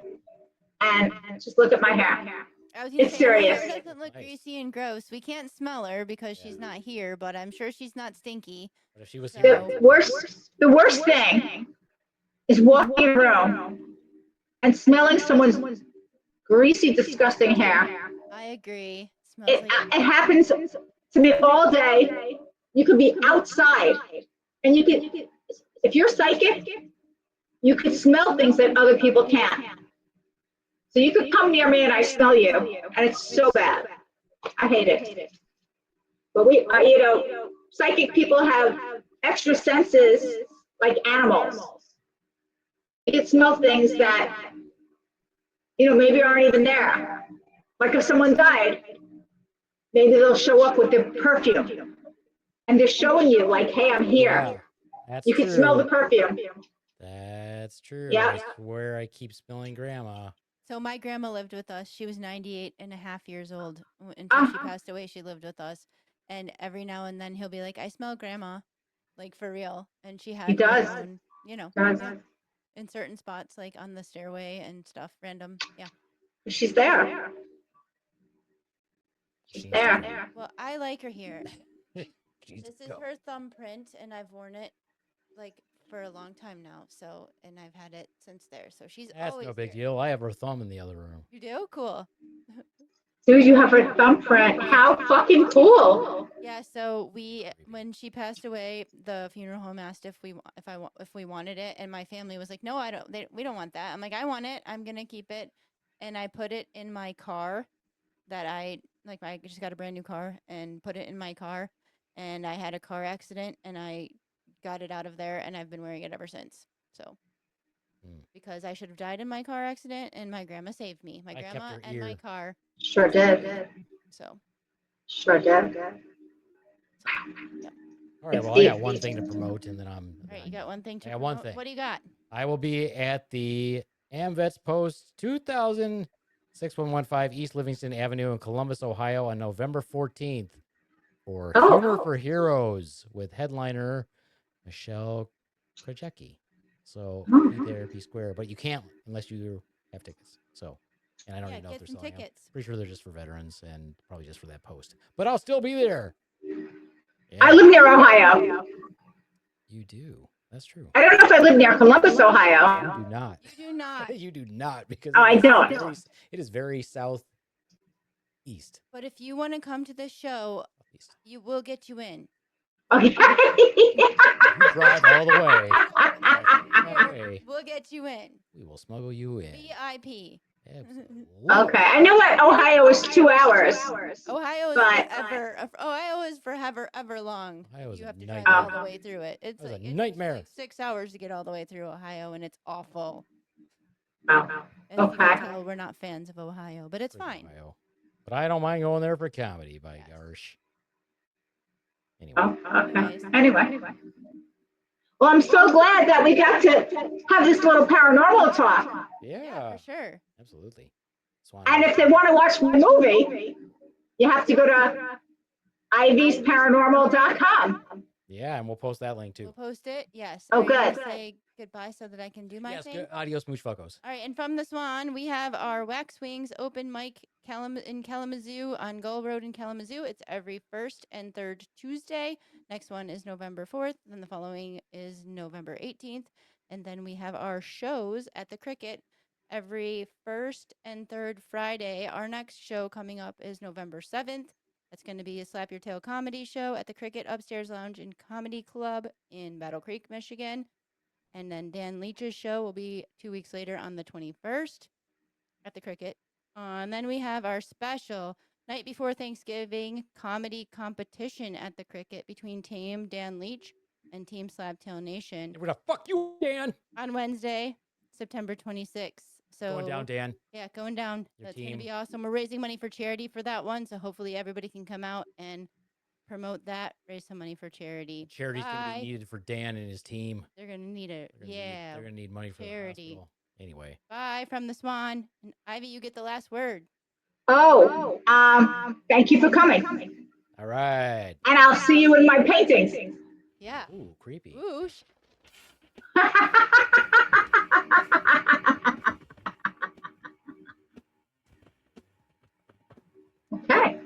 and just look at my hair. It's serious. Her doesn't look greasy and gross. We can't smell her because she's not here, but I'm sure she's not stinky. But if she was The worst thing is walking in a room and smelling someone's greasy, disgusting hair. I agree. It happens to me all day. You could be outside and you could, if you're psychic, you could smell things that other people can't. So you could come near me and I smell you, and it's so bad. I hate it. But we, psychic people have extra senses like animals. You can smell things that, maybe aren't even there. Like if someone died, maybe they'll show up with their perfume. And they're showing you like, hey, I'm here. Yeah, you can smell the perfume. That's true. Yeah. I swear I keep smelling grandma. So my grandma lived with us. She was 98 and a half years old. Until she passed away, she lived with us. And every now and then he'll be like, I smell grandma. Like for real. And she had her own, in certain spots, like on the stairway and stuff, random. Yeah. She's there. She's there. Well, I like her here. This is go. her thumbprint, and I've worn it like for a long time now. So, and I've had it since there. So she's That's always no big here. deal. I have her thumb in the other room. You do? Cool. Dude, you have her thumbprint. How fucking cool. Yeah, so when she passed away, the funeral home asked if we wanted it, and my family was like, "No, we don't want that." I'm like, "I want it. I'm going to keep it." And I put it in my car I just got a brand new car and put it in my car, and I had a car accident and I got it out of there, and I've been wearing it ever since. So because I should have died in my car accident, and my grandma saved me. My grandma and my car. Sure did. So. Sure did. Yep. All right, well, I got one thing to promote, and then I'm... All right, you got one thing to promote? promote? One thing. What do you got? I will be at the AmVets Post 2000 6115 East Livingston Avenue in Columbus, Ohio on November 14th for Humor for Heroes with headliner Michelle Krajewski. So be there, be square, but you can't unless you have tickets. So, and I don't even know if they're selling tickets. Pretty sure they're just for veterans and probably just for that post. But I'll still be there. Yeah. I live near Ohio. You do. That's true. I don't know if I live near Columbus, Ohio. You do not. You do not. You do not, because I don't. It is very southeast. But if you want to come to this show, you will get you in. Okay. You drive all the way. Okay. We'll get you in. We will smuggle you in. VIP. Absolutely. Okay. I know that Ohio is 2 hours. Ohio is forever. Ohio is forever, ever long. Ohio is you have to nightmare. drive all the way through it. It's That was like a nightmare. It's like 6 hours to get all the way through Ohio, and it's awful. Oh. And if you can tell, we're not fans of Ohio, but it's fine. Ohio. But I don't mind going there for comedy, by gosh. Anyway. Oh, okay. Anyway. Well, I'm so glad that we got to have this little paranormal talk. Yeah. For sure. Absolutely. And if they want to watch the movie, you have to go to ivsparanormal.com. Yeah, and we'll post that link too. We'll post it. Yes. Oh, Are you gonna good. say goodbye so that I can do my Yes, thing. good. Adios, mooch fuckos. All right, and from the Swan, we have our Wax Wings open mic in Kalamazoo on Gull Road in Kalamazoo. It's every first and third Tuesday. Next one is November 4th. Then the following is November 18th. And then we have our shows at the Cricket every first and third Friday. Our next show coming up is November 7th. That's going to be a Slap Your Tail comedy show at the Cricket Upstairs Lounge and Comedy Club in Battle Creek, Michigan. And then Dan Leach's show will be 2 weeks later on the 21st at the Cricket. And then we have our special night before Thanksgiving comedy competition at the Cricket between Team Dan Leach and Team Slabtail Nation. We're gonna fuck you, Dan. On Wednesday, September 26th. So Going down, Dan. Yeah, going down. Your That's going to team. be awesome. We're raising money for charity for that one. So hopefully everybody can come out and promote that, raise some money for charity. Charity's gonna Bye. be needed for Dan and his team. They're going to need it. They're gonna need money for charity. the hospital. Anyway. Bye from the Swan. And Ivy, you get the last word. Thank you for coming. All right. And I'll see you in my paintings. Yeah. Ooh, creepy. Whoosh. Okay.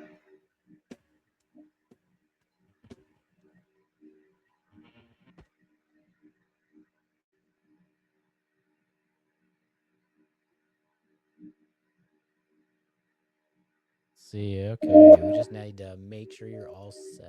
See, okay. We just need to make sure you're all set.